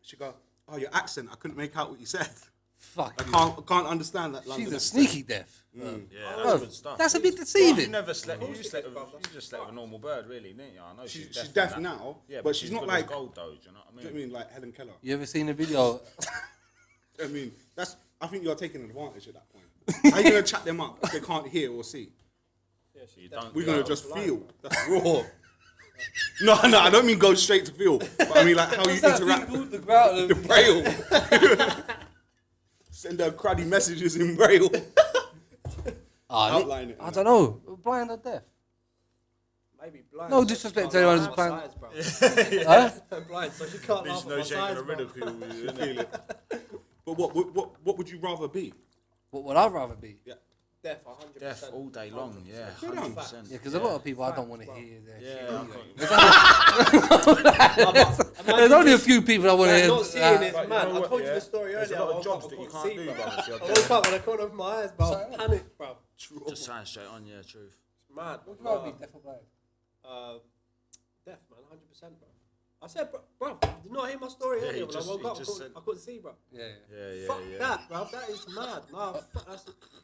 S3: she'd go, oh, your accent, I couldn't make out what you said.
S1: Fuck.
S3: I can't understand that
S1: She's
S3: London
S1: a
S3: accent.
S1: sneaky deaf.
S4: Yeah,
S1: Bro,
S4: that's good stuff.
S1: that's a bit
S4: You
S1: deceiving.
S4: never slept. You just slept with a normal bird, really, didn't you? I know
S3: She's
S4: deaf
S3: deaf
S4: and that.
S3: now,
S4: Yeah,
S3: but she's not
S4: good as
S3: like, do
S4: gold, though. Do you know what I
S3: you know what I
S4: mean?
S3: mean, like Helen Keller.
S1: You ever seen a video?
S3: I mean, I think you're taking advantage at that point. How are you going to chat them up if they can't hear or see?
S4: You don't
S3: We're
S4: go-
S3: going to just feel. That's raw. No, I don't mean go straight to feel. But I mean, like, how you interact with
S1: the ground.
S3: the braille. Send her cruddy messages in braille. Outline it.
S1: I don't know. Blind or deaf?
S2: Maybe blind.
S1: No
S2: so she
S1: disrespect
S2: can't
S1: to anyone
S2: laugh
S1: who's
S2: at
S1: blind.
S2: my size, bro.
S1: Huh?
S2: I'm blind, so she can't laugh
S4: There's
S2: at
S4: no
S2: my
S4: shaking
S2: size,
S4: a
S2: bro.
S4: ridicule. You
S3: Feel it. But what would you rather be?
S1: What would I rather be?
S3: Yeah.
S2: Deaf, 100%.
S4: Deaf all day long, yeah,
S3: Good on.
S4: 100%.
S1: Yeah, because a lot of people I don't want to hear their
S4: Yeah,
S1: shit. There's only a few people I want to hear.
S2: Not seeing it,
S4: But
S2: man.
S4: you know
S2: I
S4: what,
S2: told you
S4: yeah?
S2: the story
S4: There's
S2: earlier.
S4: a lot
S2: I
S4: of jobs
S2: woke
S4: that
S2: up,
S4: you
S2: I
S4: can't
S2: couldn't
S4: do,
S2: see,
S4: bro, if you're
S2: I woke up with a corner of my eyes, bro. I panicked, bro.
S4: Just saying straight on, yeah, truth.
S2: It's mad.
S1: Would you rather be deaf or blind?
S2: Deaf, man, 100%, bro. I said, bro, did you not hear my story
S4: Yeah,
S2: earlier?
S4: he
S2: When
S4: just-
S2: I woke
S4: he
S2: up,
S4: just said-
S2: I couldn't see, bro.
S1: Yeah.
S4: Yeah,
S2: Fuck
S4: yeah.
S2: that, bro. That is mad. Nah,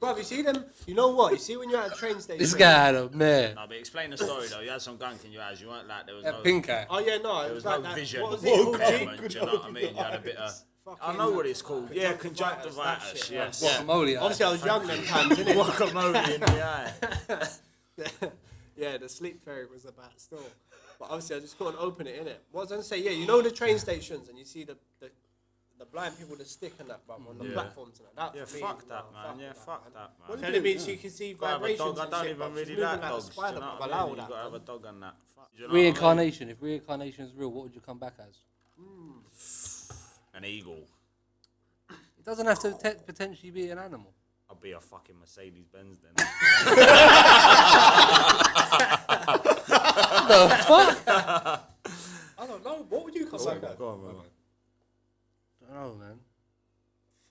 S2: bro, you see them? You know what? You see when you're at a train station.
S1: This guy, though, man.
S4: No, but explain the story though. You had some gunk in your eyes. You weren't like there was
S1: That
S4: no.
S1: pink eye.
S2: Oh yeah, no, it
S4: There
S2: was
S4: was
S2: like
S4: no
S2: that.
S4: vision.
S2: What was
S4: of
S2: it?
S4: impairment, do you know what I mean? You had a bit of. I know what it's called. Yeah,
S2: Conjunctivitis, that
S4: conjunctivitis.
S2: shit,
S4: Yes.
S1: Guacamole eye.
S2: Obviously, I was young them times, innit?
S4: Guacamole in the eye.
S2: Yeah, the sleep fairy was about still. But obviously, I just couldn't open it, innit? What was I going to say? Yeah, you know the train stations and you see the blind people that stick and that, bro, on the platforms and that.
S4: Yeah,
S2: for me,
S4: fuck that,
S2: nah,
S4: man. Yeah, fuck that, man.
S2: You know what I mean? So you can see
S4: Gotta have a
S2: vibrations
S4: dog. I
S2: and
S4: don't
S2: shit,
S4: even
S2: bro. She's
S4: really
S2: moving
S4: like
S2: a
S4: dogs. Do you
S2: spider,
S4: know
S2: bro.
S4: what I
S2: Allow
S4: mean? You
S2: that,
S4: gotta have
S2: man.
S4: a dog on that. Fuck, do you know what I mean?
S1: Reincarnation. If reincarnation is real, what would you come back as?
S4: An eagle.
S1: It doesn't have to potentially be an animal.
S4: I'll be a fucking Mercedes Benz then.
S1: The fuck?
S2: I don't know. What would you come back at?
S4: Go on, man.
S1: I don't know, man.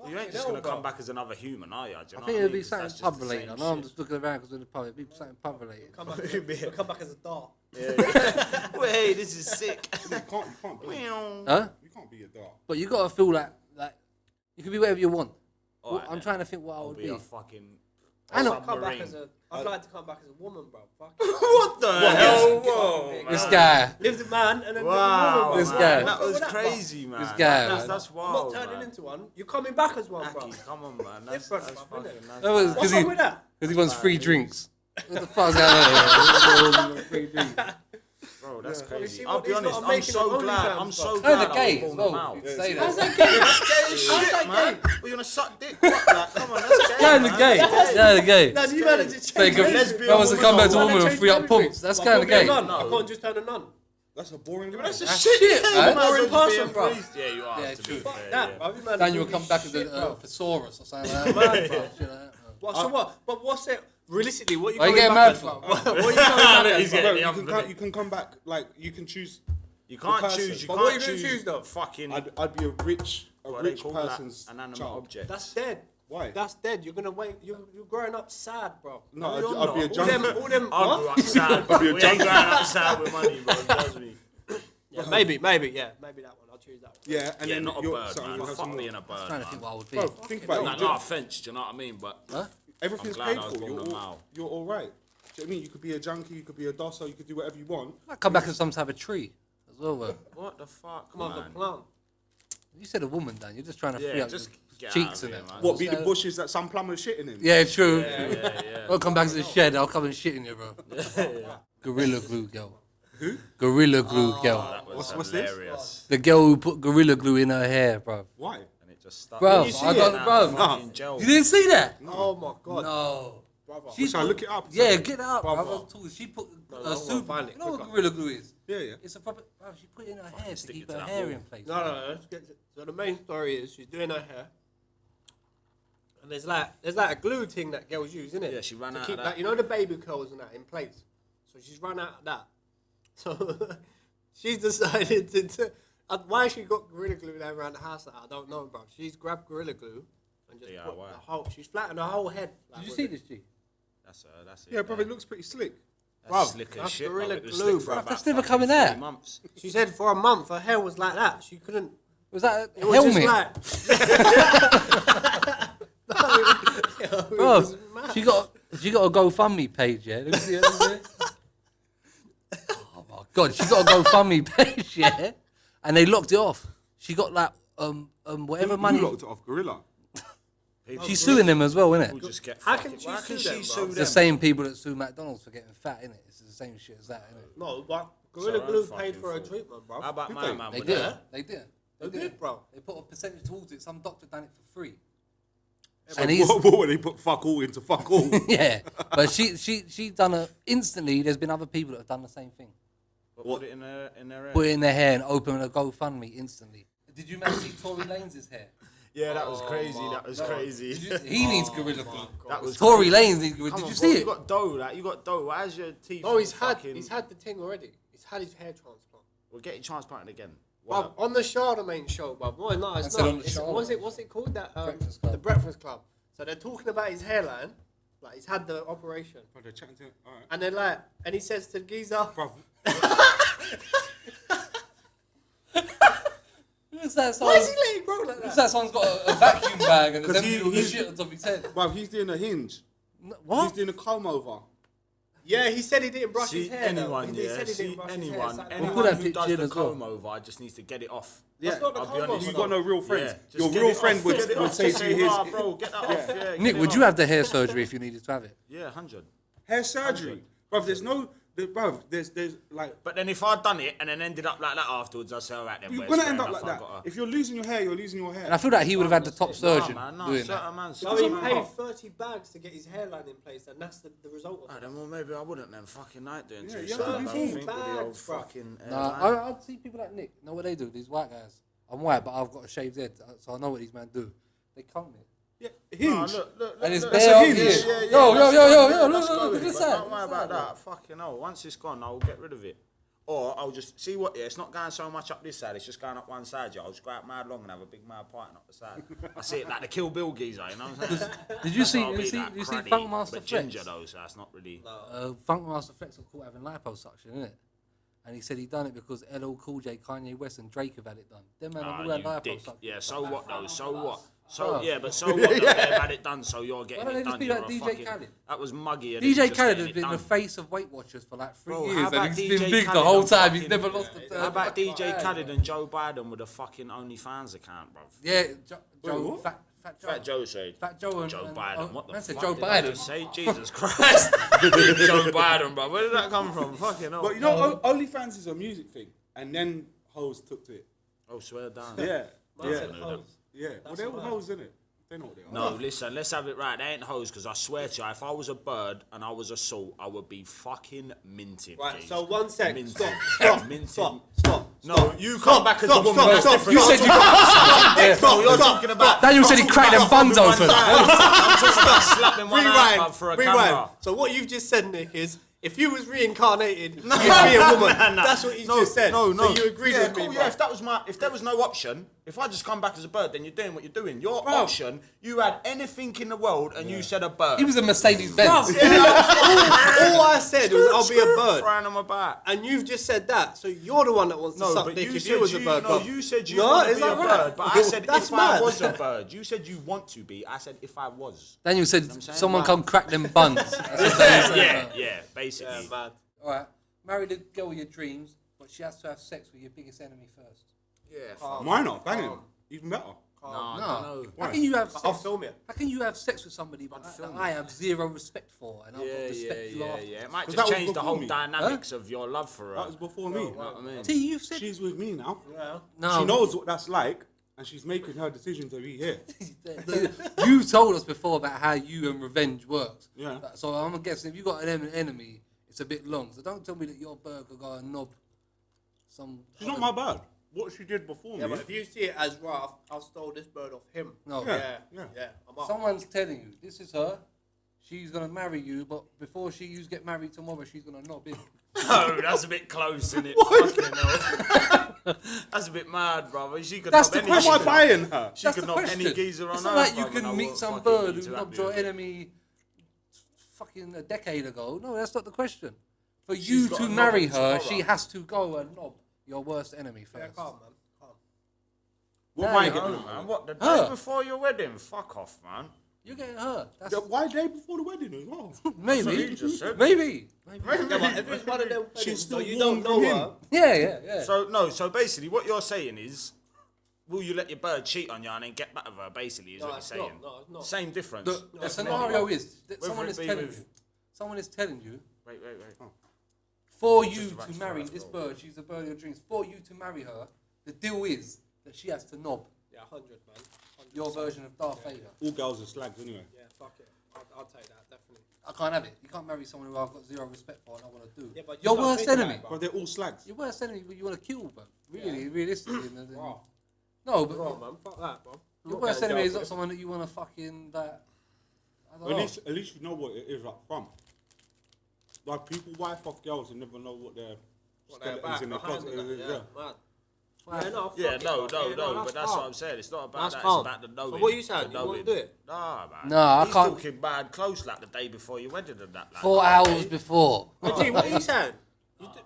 S4: You ain't just gonna come back as another human, are you?
S1: I think it'd be something pub related. I know I'm just looking around because of the pub. It'd be something pub related.
S2: Come back as a dart.
S4: Wait, this is sick.
S3: You can't be.
S1: Huh?
S3: You can't be a dog.
S1: But you gotta feel like you can be whatever you want.
S4: Alright,
S1: I'm
S4: then.
S1: trying to think what I
S4: I'll
S1: would
S4: be
S1: be.
S4: a fucking.
S1: I know.
S2: Come back
S4: submarine.
S2: as a. I'd like to come back as a woman, bro. Fuck.
S4: What the hell? Whoa,
S1: This
S4: man.
S1: guy.
S2: Live the man and then
S4: Wow,
S2: live the woman, bro.
S1: This
S2: What's
S1: guy.
S2: wrong
S4: That
S2: with
S4: was
S2: bro?
S4: crazy, man.
S1: This guy,
S4: That's
S1: man.
S2: I'm
S4: wild,
S2: not turning
S4: man.
S2: into one. You're coming back as one, bro.
S4: Aki, come on, man. That's
S2: Different,
S4: that's
S2: bro,
S4: fucking.
S2: innit?
S4: That's
S1: That was
S2: What's
S1: because
S2: wrong with that?
S1: he wants free drinks. What the fuck's going on? Free drinks.
S4: Bro, that's
S2: You
S4: crazy.
S2: see
S4: I'll
S2: what
S4: be
S2: he's
S4: honest.
S2: not
S4: I'm
S2: making
S4: so
S2: on
S4: glad.
S2: OnlyFans,
S4: I'm so
S2: bro.
S1: And
S4: glad
S1: the
S4: I
S1: gay
S4: was
S1: as
S4: born
S1: well.
S4: out.
S1: Say
S2: How's
S1: that.
S2: that gay?
S4: That's gay shit,
S2: that
S4: man.
S2: gay?
S4: We're gonna suck dick. What? Like, come on, that's gay.
S1: Kind of
S4: man.
S1: gay. Kind of gay.
S2: No, you managed to change
S1: Like a
S2: everything.
S1: man wants to come back to a
S2: Why
S1: woman
S2: they
S1: and free up
S2: change everything?
S1: pumps. That's
S2: Well,
S1: kind
S2: I
S1: of
S2: can't be a
S1: gay.
S2: nun. I can't just turn a nun.
S3: That's a boring life.
S4: That's a
S1: That's
S4: shit.
S1: shit,
S4: man.
S1: man.
S4: You might as
S2: Boring
S4: well just be
S2: person,
S4: a
S2: bro.
S4: priest. Yeah, you are.
S1: Yeah,
S4: to be
S1: true.
S4: fair,
S2: That,
S4: yeah.
S2: bro. You man
S1: Daniel
S2: do
S1: will come back as
S2: shit,
S1: a
S2: bro.
S1: thesaurus or something like that.
S2: Mad, bro.
S1: Shit like that.
S2: What, so what? But what's it? Realistically, what are you
S1: Why you
S2: coming
S1: getting
S2: back
S1: mad
S2: as?
S1: for?
S2: What are you coming back as?
S4: He's
S2: bro?
S4: getting
S3: Bro, you can come back, like, you can choose.
S4: You can't
S3: person.
S4: choose. You
S2: But what
S4: can't
S2: are you gonna choose, though?
S4: Fucking.
S3: I'd be a rich
S4: what they call that,
S3: person's
S4: an animate
S3: child.
S4: object.
S2: That's dead.
S3: Why?
S2: That's dead. You're gonna wait. You're growing up sad, bro.
S3: No,
S4: you're
S3: I'd be a
S4: not.
S3: junkie.
S2: All them.
S4: I grew
S2: What?
S4: up sad, bro. We ain't growing up sad with money, bro. Trust me.
S2: Yeah, maybe, yeah, maybe that one. I'll choose that one.
S3: Yeah, and
S4: Yeah,
S3: then
S4: not a
S3: you're-
S4: bird,
S3: so I'm
S4: man.
S3: gonna have
S4: Fuck
S3: some
S4: being
S3: more.
S4: a bird,
S1: Trying to think
S4: man.
S1: what I would be.
S3: Bro, think about
S4: Like,
S3: it.
S4: no offense, do you know what I mean? But
S1: Huh?
S3: Everything's
S4: I'm glad
S3: paid
S4: I was
S3: for.
S4: born a male.
S3: You're all right. Do you know what I mean? You could be a junkie, you could be a dosser, you could do whatever you want.
S1: I come back as some type of tree as well. Bro.
S4: what the fuck,
S2: Come on, the
S4: man?
S2: plant.
S1: You said a woman, Dan. You're just trying to free
S4: Yeah,
S1: up
S4: just
S1: the
S4: get
S1: cheeks
S4: out
S1: and
S4: of
S1: that.
S4: here, man.
S3: What, be the bushes that some plumber's shitting in?
S1: Yeah, true.
S4: Yeah.
S1: I'll come back to the shed. I'll come and shit in you, bro. Gorilla glue girl.
S3: Who?
S1: Gorilla glue girl.
S4: That was
S3: What's this?
S4: hilarious.
S1: The girl who put gorilla glue in her hair, bro.
S3: Why?
S4: And it just stuck.
S1: Bro,
S2: you see
S1: I
S2: it?
S1: got bro.
S4: Fucking gel.
S1: You didn't see that?
S2: Oh my god.
S1: No.
S2: Brother.
S1: She
S3: Shall I look it up?
S1: Yeah, get it up,
S2: Brother.
S1: brother. She put
S2: no,
S1: a super.
S2: find it
S1: You know what
S2: quicker.
S1: gorilla glue is?
S3: Yeah, yeah.
S1: It's a proper. Bro, she put it in her hair to
S4: stick
S1: keep
S4: it to
S1: her
S4: that
S1: hair
S4: wall.
S1: in place.
S2: No. Let's get to, so the main story is she's doing her hair. And there's like a glue thing that girls use, isn't it?
S4: Yeah, she ran
S2: to
S4: out
S2: keep
S4: of that.
S2: you know the baby curls and that in place. So she's run out of that. So she's decided to why she got Gorilla Glue there around the house, I don't know, bro. She's grabbed Gorilla Glue and just
S4: Yeah,
S2: put
S4: why?
S2: the whole. She's flattened the whole head. Like,
S1: Did you
S2: with
S1: see
S2: it.
S1: this, G?
S4: That's it.
S3: Yeah, bro, it looks pretty slick.
S4: That's
S2: Bruv,
S4: slick as
S2: that's
S4: shit.
S2: Gorilla
S4: bruv. It was
S2: Glue,
S4: slick for
S2: bruv.
S4: about
S1: That's never
S4: fucking
S1: coming
S4: 3
S1: out.
S4: months.
S2: She said for a month her hair was like that. She couldn't.
S1: Was that a
S2: It was
S1: helmet?
S2: just like.
S1: Bro, she got a GoFundMe page, yeah. Let me see it, let me see it. Oh my god, she got a GoFundMe page, yeah, and they locked it off. She got like whatever money.
S3: You locked it off Gorilla.
S1: She's suing them as well, isn't
S4: People
S1: it?
S4: just get
S2: How
S4: fucking-
S2: can she
S4: why
S2: sue
S4: can
S2: them,
S4: she
S2: bruv?
S4: sue
S1: The
S4: them?
S1: same people that sue McDonald's for getting fat, innit? It's the same shit as that, innit?
S2: No, but
S4: It's
S2: Gorilla
S4: her
S2: Glue
S4: own
S2: paid
S4: fucking
S2: for her
S4: fault.
S2: treatment, bro.
S4: How about
S3: Did
S4: my
S3: they?
S4: man?
S1: They
S4: with
S1: did.
S4: her?
S1: They did.
S2: They did, bro.
S1: They put a percentage towards it. Some doctor done it for free.
S3: So
S1: And he's
S3: what, they put fuck all into fuck all.
S1: yeah, but she done it instantly. There's been other people that have done the same thing.
S4: But put it in their hair.
S1: Put it in their hair and open a GoFundMe instantly. Did you man see Tory Lanez's hair?
S4: Yeah, that was crazy. That was crazy.
S1: He needs Gorilla Glue.
S4: That was
S1: Tory
S4: crazy.
S1: Lanez needs Gorilla.
S4: Come
S1: Did
S4: on,
S1: you
S4: bro,
S1: see it?
S4: You got dough. Like you got dough. Why is your teeth?
S2: No, he's
S4: fucking-
S2: had the thing already. He's had his hair transplant.
S4: We'll get it transplanted again.
S2: Bruv, on the Charlemagne show, bruv. Boy, no, it's
S1: I said
S2: not.
S1: on the Charlemagne.
S2: What's it called? That
S1: Breakfast Club.
S2: the Breakfast Club. So they're talking about his hairline, like he's had the operation,
S3: Bro, they're chatting to him. All right.
S2: and they're like, and he says to the geezer,
S3: Bro,
S1: Who's that
S2: "Why is
S1: song?
S2: he letting it grow like
S1: Who's
S2: that?"
S1: that song's got a vacuum bag and there's
S3: 'Cause
S1: empty all the
S3: he's-
S1: shit on top of his head?
S3: bro, he's doing a hinge. He's
S1: What?
S3: doing a comb over.
S2: Yeah, he said he didn't brush
S4: See
S2: his hair. though.
S4: anyone,
S2: He
S4: yeah.
S2: said he
S4: See
S2: didn't brush his hair,
S4: anyone,
S2: something like
S4: anyone
S1: put that
S4: who
S1: picture
S4: does
S1: in
S4: the
S1: as well.
S4: comb over just needs to get it off.
S2: That's not the
S4: I'll be
S2: comb
S4: honest.
S2: over,
S3: You've got no real friends.
S4: Yeah, just
S3: Your
S4: get
S3: real
S4: it
S3: friend
S4: off,
S3: would
S4: get it off,
S3: say
S4: just
S3: to you,
S4: "Ah,
S3: his
S4: bro, get that off. Yeah,
S1: Nick,
S4: get it
S1: would
S4: off."
S1: you have the hair surgery if you needed to have it?
S4: Yeah, 100.
S3: hair surgery. Bro, there's like,
S4: But then if I'd done it and then ended up like that afterwards, I'd say, all right then.
S3: you're
S4: boys,
S3: gonna
S4: fair
S3: end up
S4: enough,
S3: like
S4: I've
S3: that.
S4: gotta-
S3: If you're losing your hair, you're losing your hair.
S1: And I feel like he would have had the top surgeon
S4: Nah, man, no,
S1: doing that.
S4: certain man.
S2: So he
S4: certain
S2: paid
S4: man.
S2: 30 bags to get his hairline in place, and that's the result of
S4: Ah,
S2: it.
S4: then well maybe I wouldn't then fucking night doing
S3: Yeah,
S4: too.
S3: you
S4: So
S3: have to
S4: I
S3: be
S4: don't
S3: full
S4: think with the old
S2: bags, bruv.
S4: fucking
S1: Nah,
S4: hairline.
S1: I'd see people like Nick. Know what they do? These white guys. I'm white, but I've got a shaved head, so I know what these men do. They comb it.
S3: Yeah,
S4: Nah,
S3: hinge.
S4: look,
S1: And it's
S4: look.
S1: bare
S3: a
S1: up
S3: hinge.
S1: here.
S3: Yeah,
S1: Yo,
S4: that's
S1: look,
S4: let's go
S1: look
S4: with
S1: at
S4: it,
S1: this
S4: but
S1: side.
S4: Don't worry about that. Fucking hell. Once it's gone, I'll get rid of it. Or I'll just see what. Yeah, it's not going so much up this side. It's just going up one side. Yeah, I'll just go out mad long and have a big mad parting up the side. I see it like the Kill Bill geezer. You know what I'm saying?
S1: Did you see?
S4: I'll be
S1: You see?
S4: like
S1: You see?
S4: cruddy,
S1: Funkmaster
S4: but
S1: Flex.
S4: ginger though, so that's not really.
S1: Funkmaster Flex got caught having liposuction, innit? And he said he done it because LL Cool J, Kanye West, and Drake have had it done. Them man have all had
S4: Ah, you dick.
S1: liposuction.
S4: Yeah, so what though? So what? So
S1: Oh.
S4: yeah, but so what? They've had it done, so you're getting
S1: Why don't
S4: it
S1: they just
S4: done.
S1: be
S4: You're
S1: like
S4: a
S1: DJ
S4: fucking.
S1: Khaled?
S4: That was muggy. and
S1: DJ
S4: just
S1: Khaled
S4: getting
S1: has
S4: it
S1: been the
S4: done.
S1: face of Weight Watchers for like 3
S4: Bro,
S1: years,
S4: how
S1: and
S4: about
S1: he's
S4: DJ
S1: been big the
S4: Khaled
S1: whole
S4: and
S1: time.
S4: fucking-
S1: He's never lost a
S4: How about
S1: fucking
S4: DJ
S1: eye,
S4: Khaled
S1: bro.
S4: and Joe Biden with a fucking OnlyFans account, bruv?
S1: Yeah, Joe,
S3: what?
S1: Fat Joe.
S4: Fat Joe said.
S1: Fat Joe and
S4: Joe
S1: and-
S4: Biden.
S1: oh,
S4: What the
S1: man said
S4: fuck
S1: Joe
S4: did I
S1: Biden.
S4: just say? Jesus Christ. Joe Biden, bro. Where did that come from? Fucking hell.
S3: But you know, OnlyFans is a music thing, and then hoes took to it.
S4: Oh, swear down.
S3: Yeah,
S2: Man
S3: yeah,
S2: said hoes.
S3: yeah. Well, they're all
S2: mad.
S3: hoes, innit? They know what they are.
S4: No, listen, let's have it right. They ain't hoes, because I swear to you, if I was a bird and I was a salt, I would be fucking minted.
S2: Right,
S4: G's.
S2: so 1 sec.
S4: Minted.
S2: Stop.
S4: Minted.
S2: Stop.
S4: No, you come back as a woman.
S2: Stop.
S4: That's different.
S1: You said you got.
S4: No, you're talking about.
S1: Daniel said he cracked them buns open.
S4: I'm talking about slapping one eye up for a camera.
S2: So what you've just said, Nick, is if you was reincarnated, you'd be a woman. That's what you just said.
S4: No.
S2: So you agreed
S4: Yeah,
S2: with
S4: cool,
S2: me,
S4: yeah,
S2: bro.
S4: if there was no option, if I just come back as a bird, then you're doing what you're doing. Your option, you had anything in the world and you said a bird.
S1: He was a Mercedes Benz.
S2: All I said was I'll be a bird.
S4: Throwing them about.
S2: And you've just said that, so you're the one that wants to
S4: No,
S2: suck
S4: but
S2: dick
S4: you
S2: if
S4: said
S2: you was a bird.
S4: no,
S2: bro.
S4: you said you
S2: No,
S4: want to
S2: is
S4: be a
S2: that
S4: bird,
S2: right?
S4: but I said
S2: That's
S4: if I
S2: mad.
S4: was a bird. You said you want to be. I said if I was.
S1: Daniel said
S4: I'm saying,
S1: someone
S4: like-
S1: come crack them buns. That's what Daniel said.
S4: Yeah, basically.
S2: Yeah, man.
S1: All right, marry the girl of your dreams, but she has to have sex with your biggest enemy first.
S3: Mine are banging. Even better.
S4: No, I
S1: No,
S4: don't know.
S1: how can you have
S2: I'll
S1: sex?
S2: film it.
S1: How can you have sex with somebody but that I have zero respect for, and I've got respect you after?
S4: It might
S3: 'Cause
S4: just
S3: that was
S4: change the
S3: before
S4: whole
S3: me.
S4: dynamics of your love for her.
S3: That was before me.
S4: You know what I mean?
S1: T, you've said
S3: She's with me now.
S2: Yeah.
S1: no.
S3: She knows what that's like, and she's making her decision to be here.
S1: You told us before about how you and revenge works.
S3: Yeah.
S1: So I'm guessing if you got an enemy, it's a bit long. So don't tell me that your bird could go and knob some.
S3: She's not my bird. what she did before
S2: Yeah,
S3: me.
S2: but if you see it as right, I stole this bird off him.
S1: No.
S2: Yeah,
S3: Yeah.
S2: yeah. I'm up.
S1: Someone's telling you, this is her. She's gonna marry you, but before you get married tomorrow, she's gonna knob in.
S4: No, that's a bit close, isn't it? Fucking hell. That's a bit mad, brother. She could
S1: That's
S4: knob
S1: the
S4: any
S3: Why am I
S1: question.
S3: buying her?
S4: She
S1: That's
S4: could
S1: the
S4: knob
S1: question.
S4: any geezer on
S1: It's
S4: earth.
S1: not like you
S4: brother, and I
S1: can meet
S4: won't
S1: some
S4: fucking
S1: bird
S4: be
S1: who
S4: too
S1: knobbed
S4: happy
S1: your
S4: with it.
S1: enemy fucking a decade ago. No, that's not the question. For
S4: She's
S1: you
S4: got
S1: to
S4: a knob
S1: marry
S4: in
S1: her,
S4: tomorrow.
S1: she has to go and knob your worst enemy
S2: Yeah,
S1: first.
S2: calm, man. Calm.
S3: What
S1: Nah,
S3: am I
S1: you
S3: getting?
S4: No, man. What, the day
S1: Her.
S4: before your wedding? Fuck off, man.
S1: You're getting her. That's
S3: Yeah, why day before the wedding as well?
S1: maybe.
S4: he just said.
S1: Maybe.
S2: Yeah, but if it's one of them
S3: She's
S2: weddings,
S3: still
S2: so you don't
S3: warm
S2: know
S3: from
S2: her.
S3: him.
S1: Yeah.
S4: So basically, what you're saying is, will you let your bird cheat on you and then get back with her? Basically, is
S2: No,
S4: what you're
S2: it's
S4: saying.
S2: not. No, it's not.
S4: Same difference.
S1: The scenario is that
S4: Whether
S1: someone
S4: it
S1: is
S4: be
S1: telling
S4: with-
S1: you. Someone is telling you
S4: Wait.
S1: for
S4: Just
S1: you
S4: about
S1: to
S4: to
S1: marry
S4: throw that
S1: this
S4: goal.
S1: bird, she's the bird of your dreams. For you to marry her, the deal is that she has to knob
S2: Yeah, 100, man. 100%.
S1: your version of Darth Vader.
S3: All girls are slags anyway.
S2: Yeah, fuck it. I'll take that, definitely.
S1: I can't have it. You can't marry someone who I've got zero respect for and I want to do.
S2: Yeah, but you
S1: Your
S2: gotta
S1: worst
S2: think about
S1: enemy.
S2: it, bro.
S3: But they're all slags.
S1: Your worst enemy, but you want to kill, bro. Really, realistically.
S2: Raw.
S1: No, but
S2: Raw, man. Fuck that, bro.
S1: your
S2: I'm
S1: worst
S2: going
S1: enemy
S2: jail
S1: is
S2: for
S1: not
S2: it.
S1: someone that you want to fucking that. I don't
S3: At
S1: know.
S3: least you know what it is up front. Like people wife off girls and never know what their
S2: What they're
S3: skeletons
S2: about
S3: in their
S2: behind
S3: closet
S2: it,
S3: is.
S2: yeah,
S3: Yeah.
S2: man.
S1: Fuck.
S2: Yeah, no, fuck
S4: Yeah,
S2: it,
S4: no,
S2: bro. Yeah,
S4: but that's
S2: calm.
S4: what I'm saying. It's not about
S2: That's
S4: that.
S2: calm.
S4: It's about the knowing.
S2: So what you saying?
S4: the
S2: You wanna
S4: knowing.
S2: do it?
S4: Nah, man.
S1: No, I
S4: He's
S1: can't.
S4: talking bad close like the day before your wedding and that. Like,
S1: 4 hours before.
S2: But G, what are you saying? You do-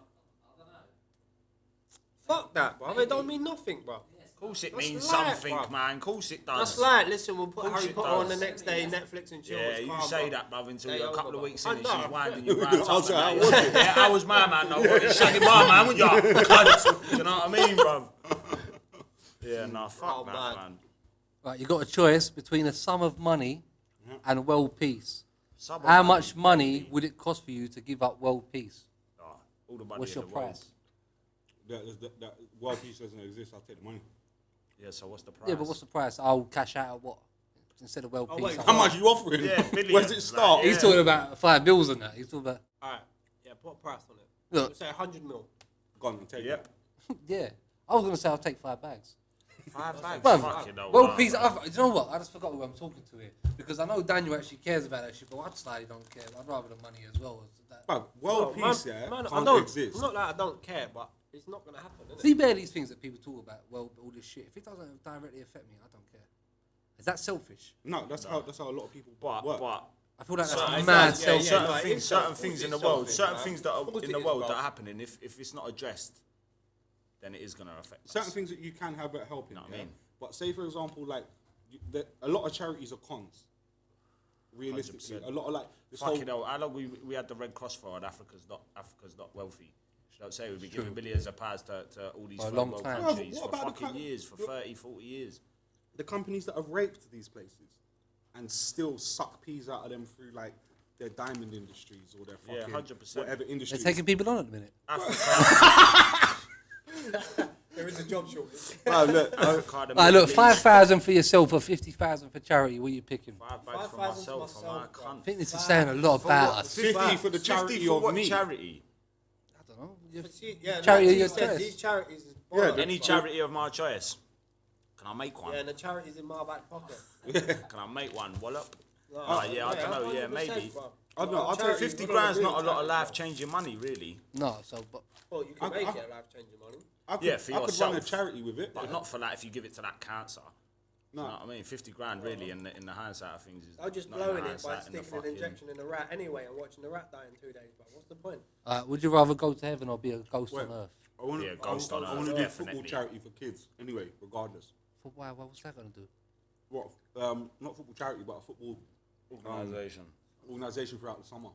S2: Fuck that, bro. It don't mean nothing, bro.
S4: Of course it
S2: That's
S4: means
S2: light,
S4: something,
S2: bruv.
S4: man. Of course it does.
S2: That's like, listen, we'll put
S4: Course
S2: Harry
S4: it
S2: Potter on the
S4: does.
S2: next day, Netflix and chill.
S4: Yeah,
S2: it's
S4: you
S2: calm,
S4: say
S2: bro.
S4: that, bruv, until
S2: Day
S4: you're a
S2: over,
S4: couple of
S2: bro.
S4: weeks
S2: I
S4: in and
S2: know,
S4: she's
S2: I'm
S4: winding
S2: good.
S4: you round.
S3: I'll say, how
S4: Yeah,
S3: was it?
S4: yeah, I was my man. No, what? Shagging my man, wouldn't you? Cunt. Do you know what I mean, bruv? Yeah, nah, fuck
S2: Oh,
S4: that,
S2: man.
S4: man.
S1: Right, you got a choice between a sum of money and world peace.
S4: Sub
S1: How
S4: on
S1: much
S4: that.
S1: money would it cost for you to give up world peace?
S4: Oh, all the money
S1: What's
S4: in
S1: your
S4: the world.
S1: price?
S3: That world peace doesn't exist. I'll take the money.
S4: Yeah, so what's the price?
S1: Yeah, but what's the price? I'll cash out at what? Instead of world
S2: Oh,
S1: peace.
S2: wait,
S1: I'll-
S3: How much are you offering?
S4: Yeah, billions,
S3: Where does it start?
S4: like,
S1: He's
S4: yeah.
S1: talking about 5 bills and that. He's talking about,
S2: Alright, yeah, put a price on it.
S1: Look.
S2: Let's say 100 mil.
S3: Go on and take
S4: Yep.
S3: that.
S1: yeah. I was going to say I'll take 5 bags.
S4: 5 bags.
S1: Bruv,
S4: Fucking hell,
S1: world
S4: nah,
S1: peace,
S4: man.
S1: you know what? I just forgot who I'm talking to here. Because I know Daniel actually cares about that shit, but I slightly don't care. I'd rather the money as well. As that.
S3: Bruv, world
S2: No,
S3: peace,
S2: man,
S3: yeah,
S2: man, I
S3: can't
S2: don't,
S3: exist.
S2: It's not like I don't care, but it's not gonna happen, is
S1: See,
S2: it?
S1: bear these things that people talk about, well, all this shit. If it doesn't directly affect me, I don't care. Is that selfish?
S3: No, that's how a lot of people
S4: But
S3: work.
S1: I feel like that's
S4: Certain
S1: mad
S2: things,
S1: selfish.
S2: yeah,
S4: certain
S2: like,
S4: things,
S2: it's
S4: certain
S2: selfish,
S4: things in
S2: it's
S4: the world,
S2: selfish,
S4: certain
S2: man.
S4: things that
S2: Of
S4: are
S2: course
S4: in
S2: it
S4: the
S2: is,
S4: world
S2: bro.
S4: that are happening. If it's not addressed, then it is gonna affect us.
S3: Certain things that you can have at helping.
S4: Know what I
S3: yeah?
S4: mean?
S3: But say for example, like a lot of charities are cons. Realistically,
S4: 100%.
S3: a lot of like this whole
S4: Fucking hell, how long we had the Red Cross for and Africa's not wealthy. Should I say we'd be giving billions of pounds to all these
S1: For a
S4: third
S1: long
S4: world
S1: time.
S4: countries
S3: Yeah,
S4: for
S3: but what about the
S4: fucking
S3: co-
S4: years, for 30, 40 years.
S3: the companies that have raped these places and still suck peas out of them through like their diamond industries or their
S4: Yeah,
S3: fucking
S4: 100%.
S3: whatever
S1: They're
S3: industry.
S1: taking people on at the minute.
S4: Africa,
S2: There is a job shortage.
S3: Wow, look,
S4: Africa, the
S1: Alright,
S4: Middle
S1: look,
S4: East.
S1: 5,000 for yourself or 50,000 for charity. What are you picking?
S4: 5 bags for
S2: 5,000
S4: myself,
S2: for
S4: for my
S2: myself, bro.
S1: I
S4: cunt.
S1: think this is saying a lot
S2: For
S1: about
S2: what?
S1: us.
S3: 50 for the
S4: 50
S3: charity
S4: for
S3: of
S4: what
S3: me.
S4: charity?
S1: I don't know. You-
S2: But see, yeah,
S1: Charity
S2: like
S1: of your
S2: you said,
S1: choice.
S2: these charities is
S3: Yeah,
S2: bollocks,
S4: Any
S2: bro.
S4: charity of my choice. Can I make one?
S2: Yeah, and the charity's in my back pocket.
S4: Can I make one? Wallop?
S2: No,
S4: yeah, I don't know, yeah,
S2: 100%,
S4: maybe.
S2: bro.
S3: I don't know, I'll
S2: Charities,
S3: take
S4: 50
S2: we're gonna
S4: grand's
S2: do
S4: not a lot of
S2: charities, bro.
S4: life-changing money, really.
S1: No, so, but
S2: Well, you can
S3: I-
S2: make
S3: I-
S2: it life-changing money.
S3: I could,
S4: Yeah, for
S3: I could run a
S4: yourself.
S3: charity with it.
S4: But not for that if you give it to that cancer.
S3: No.
S4: You know what I mean? 50 grand really in the hindsight of things is
S2: I'll just
S4: not in
S2: blowing
S4: the
S2: it by
S4: hindsight, in the
S2: sticking an
S4: fucking-
S2: injection in a rat anyway and watching the rat die in 2 days, bro. What's the point?
S1: would you rather go to heaven or be a ghost
S3: Wait.
S1: on earth?
S3: I want
S4: Yeah, ghost on
S3: I
S4: Earth,
S3: want to do football
S4: definitely.
S3: charity for kids anyway, regardless.
S1: For why? What's that going to do?
S3: What? Not football charity, but a football
S4: Organisation.
S3: organisation throughout the summer.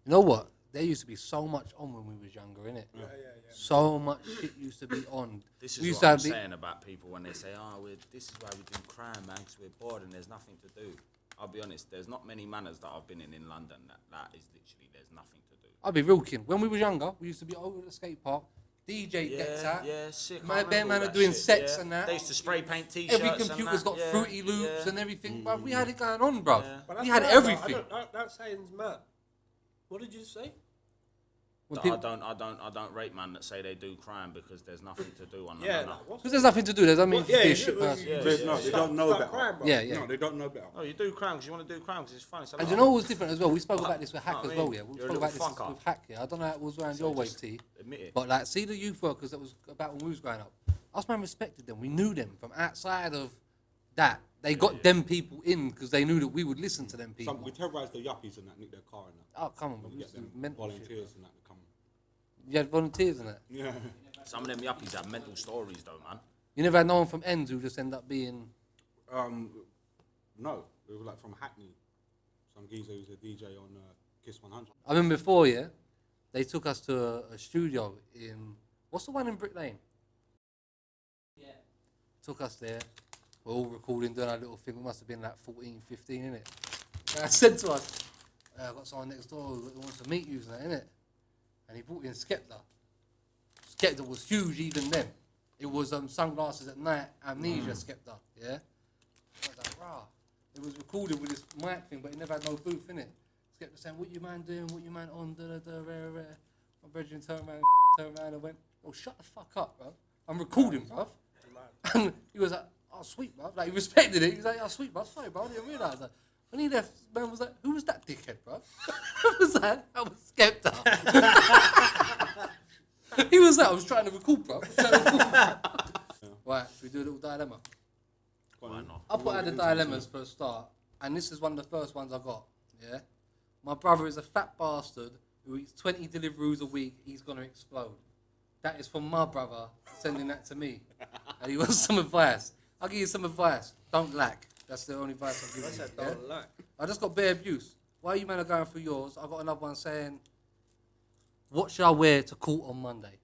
S1: You know what? There used to be so much on when we was younger, innit?
S2: Yeah.
S1: So much shit used to be on.
S4: This
S1: We
S4: is
S1: used
S4: what
S1: to
S4: I'm
S1: have the-
S4: saying about people when they say, "Oh, this is why we do crime, man, because we're bored and there's nothing to do." I'll be honest. There's not many manors that I've been in London that is literally there's nothing to do.
S1: I'll be real keen. When we was younger, we used to be over at the skate park. DJ decks out.
S4: Yeah, sick. I
S1: My
S4: remember
S1: band
S4: all
S1: man are
S4: that
S1: doing
S4: shit,
S1: sets
S4: yeah.
S1: and that.
S4: They used to spray paint T-shirts.
S1: Every
S4: and
S1: computer's
S4: that,
S1: got
S4: yeah,
S1: Fruity Loops
S4: yeah.
S1: and everything, bruv. We had it going on, bruv.
S4: Yeah.
S2: But that's
S1: We had
S2: mad, bro.
S1: everything.
S2: That saying's mad. What did you say?
S1: When
S4: I don't rate man that say they do crime because there's nothing to do on the
S2: Yeah,
S4: manor.
S2: like, what's
S1: Because there's nothing to do. There's I mean,
S2: yeah,
S1: be a
S2: you
S1: shit
S2: do-
S1: person.
S2: you-
S3: No, they don't know better.
S2: crime, bro.
S1: Yeah, yeah.
S3: No, they don't know better.
S4: No, you do crime because you want to do crime because it's fun. It's a
S1: And
S4: lot
S1: you know what was different as well? We spoke about this with Hack
S4: I
S1: as
S4: mean,
S1: well, yeah. We
S4: you're a
S1: spoke about this
S4: little fucker.
S1: with Hack, yeah. I don't know how it was around
S4: So
S1: your way,
S4: just
S1: T.
S4: admit it.
S1: But like, see the youth workers that was about when we was growing up. Us man respected them. We knew them from outside of that. They got them people in because they knew that we would listen to them people.
S3: We terrorised the yuppies and that, nick their car and that.
S1: Oh, come on,
S3: We
S1: man.
S3: get them
S1: Mental shit.
S3: volunteers and that to come.
S1: You had volunteers in it.
S3: Yeah.
S4: Some of them yuppies have mental stories though, man.
S1: You never had no one from Ends who just end up being.
S3: No, it was like from Hackney. Some geezer who's a DJ on Kiss 100.
S1: I remember before, yeah, they took us to a studio in what's the one in Brick Lane?
S5: Yeah.
S1: Took us there. We're all recording, doing our little thing. We must have been like 14, 15, innit? And I said to us, I've got someone next door who wants to meet you, innit? And he brought in Skepta. Skepta was huge even then. It was Sunglasses at Night, Amnesia Skepta, yeah? I was like, rah. It was recorded with this mic thing, but it never had no booth, innit? Skepta saying, what you man doing, what you man on, da-da-da, rare. My brethren turned around and went, oh, shut the fuck up, bro. I'm recording, bruv. And he was like, oh, sweet, bruv. Like, he respected it. He was like, oh, sweet, bruv. Sorry, bro. I didn't realise that. When he left, man was like, who was that dickhead, bruv? I was like, I was Skepta. He was like, I was trying to record, bruv. Right, should we do a little dilemma?
S4: Why not?
S1: I'll put out the dilemmas for a start, and this is one of the first ones I got, yeah? My brother is a fat bastard who eats 20 Deliveroos a week. He's going to explode. That is from my brother sending that to me. And he wants some advice. I'll give you some advice. Don't lack. That's the only advice I'll give
S2: I
S1: you.
S2: said
S1: yeah?
S2: don't lie.
S1: I just got bare abuse. While you men are going through yours, I got another one saying, what should I wear to court on Monday?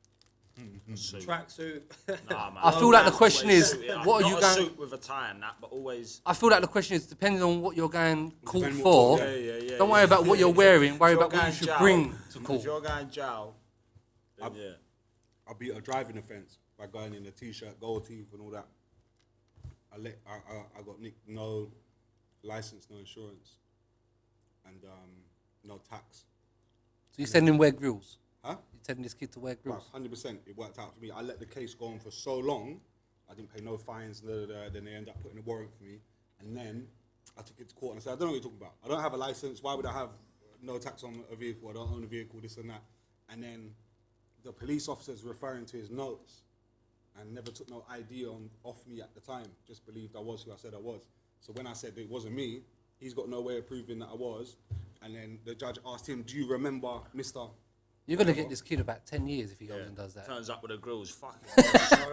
S4: Suit.
S2: Tracksuit.
S4: Nah, man.
S1: I feel like the question
S4: Always
S1: is,
S4: suit it up.
S1: what are
S4: Not
S1: you
S4: a
S1: going...
S4: suit with a tie and that, but always.
S1: I feel like the question is, depending on what you're going court
S3: Depending
S1: for,
S3: what-
S4: Yeah.
S1: don't worry about what you're wearing, worry
S4: If you're
S1: about what you
S4: going
S1: should
S4: jail,
S1: bring to court.
S4: If you're going jail, then yeah.
S3: I beat a driving offence by going in a t-shirt, gold teeth and all that. I got nicked, no license, no insurance, and no tax.
S1: So you're sending wear grills?
S3: Huh?
S1: You're telling this kid to wear grills?
S3: 100%. It worked out for me. I let the case go on for so long. I didn't pay no fines. Then they ended up putting a warrant for me, and then I took it to court and I said, I don't know what you're talking about. I don't have a license. Why would I have no tax on a vehicle? I don't own a vehicle. This and that. And then the police officer's referring to his notes and never took no ID off me at the time. Just believed I was who I said I was. So when I said it wasn't me, he's got no way of proving that I was. And then the judge asked him, do you remember Mr.
S1: You're going to get this kid about 10 years if he goes and does that.
S4: Turns up with a grills, fucking.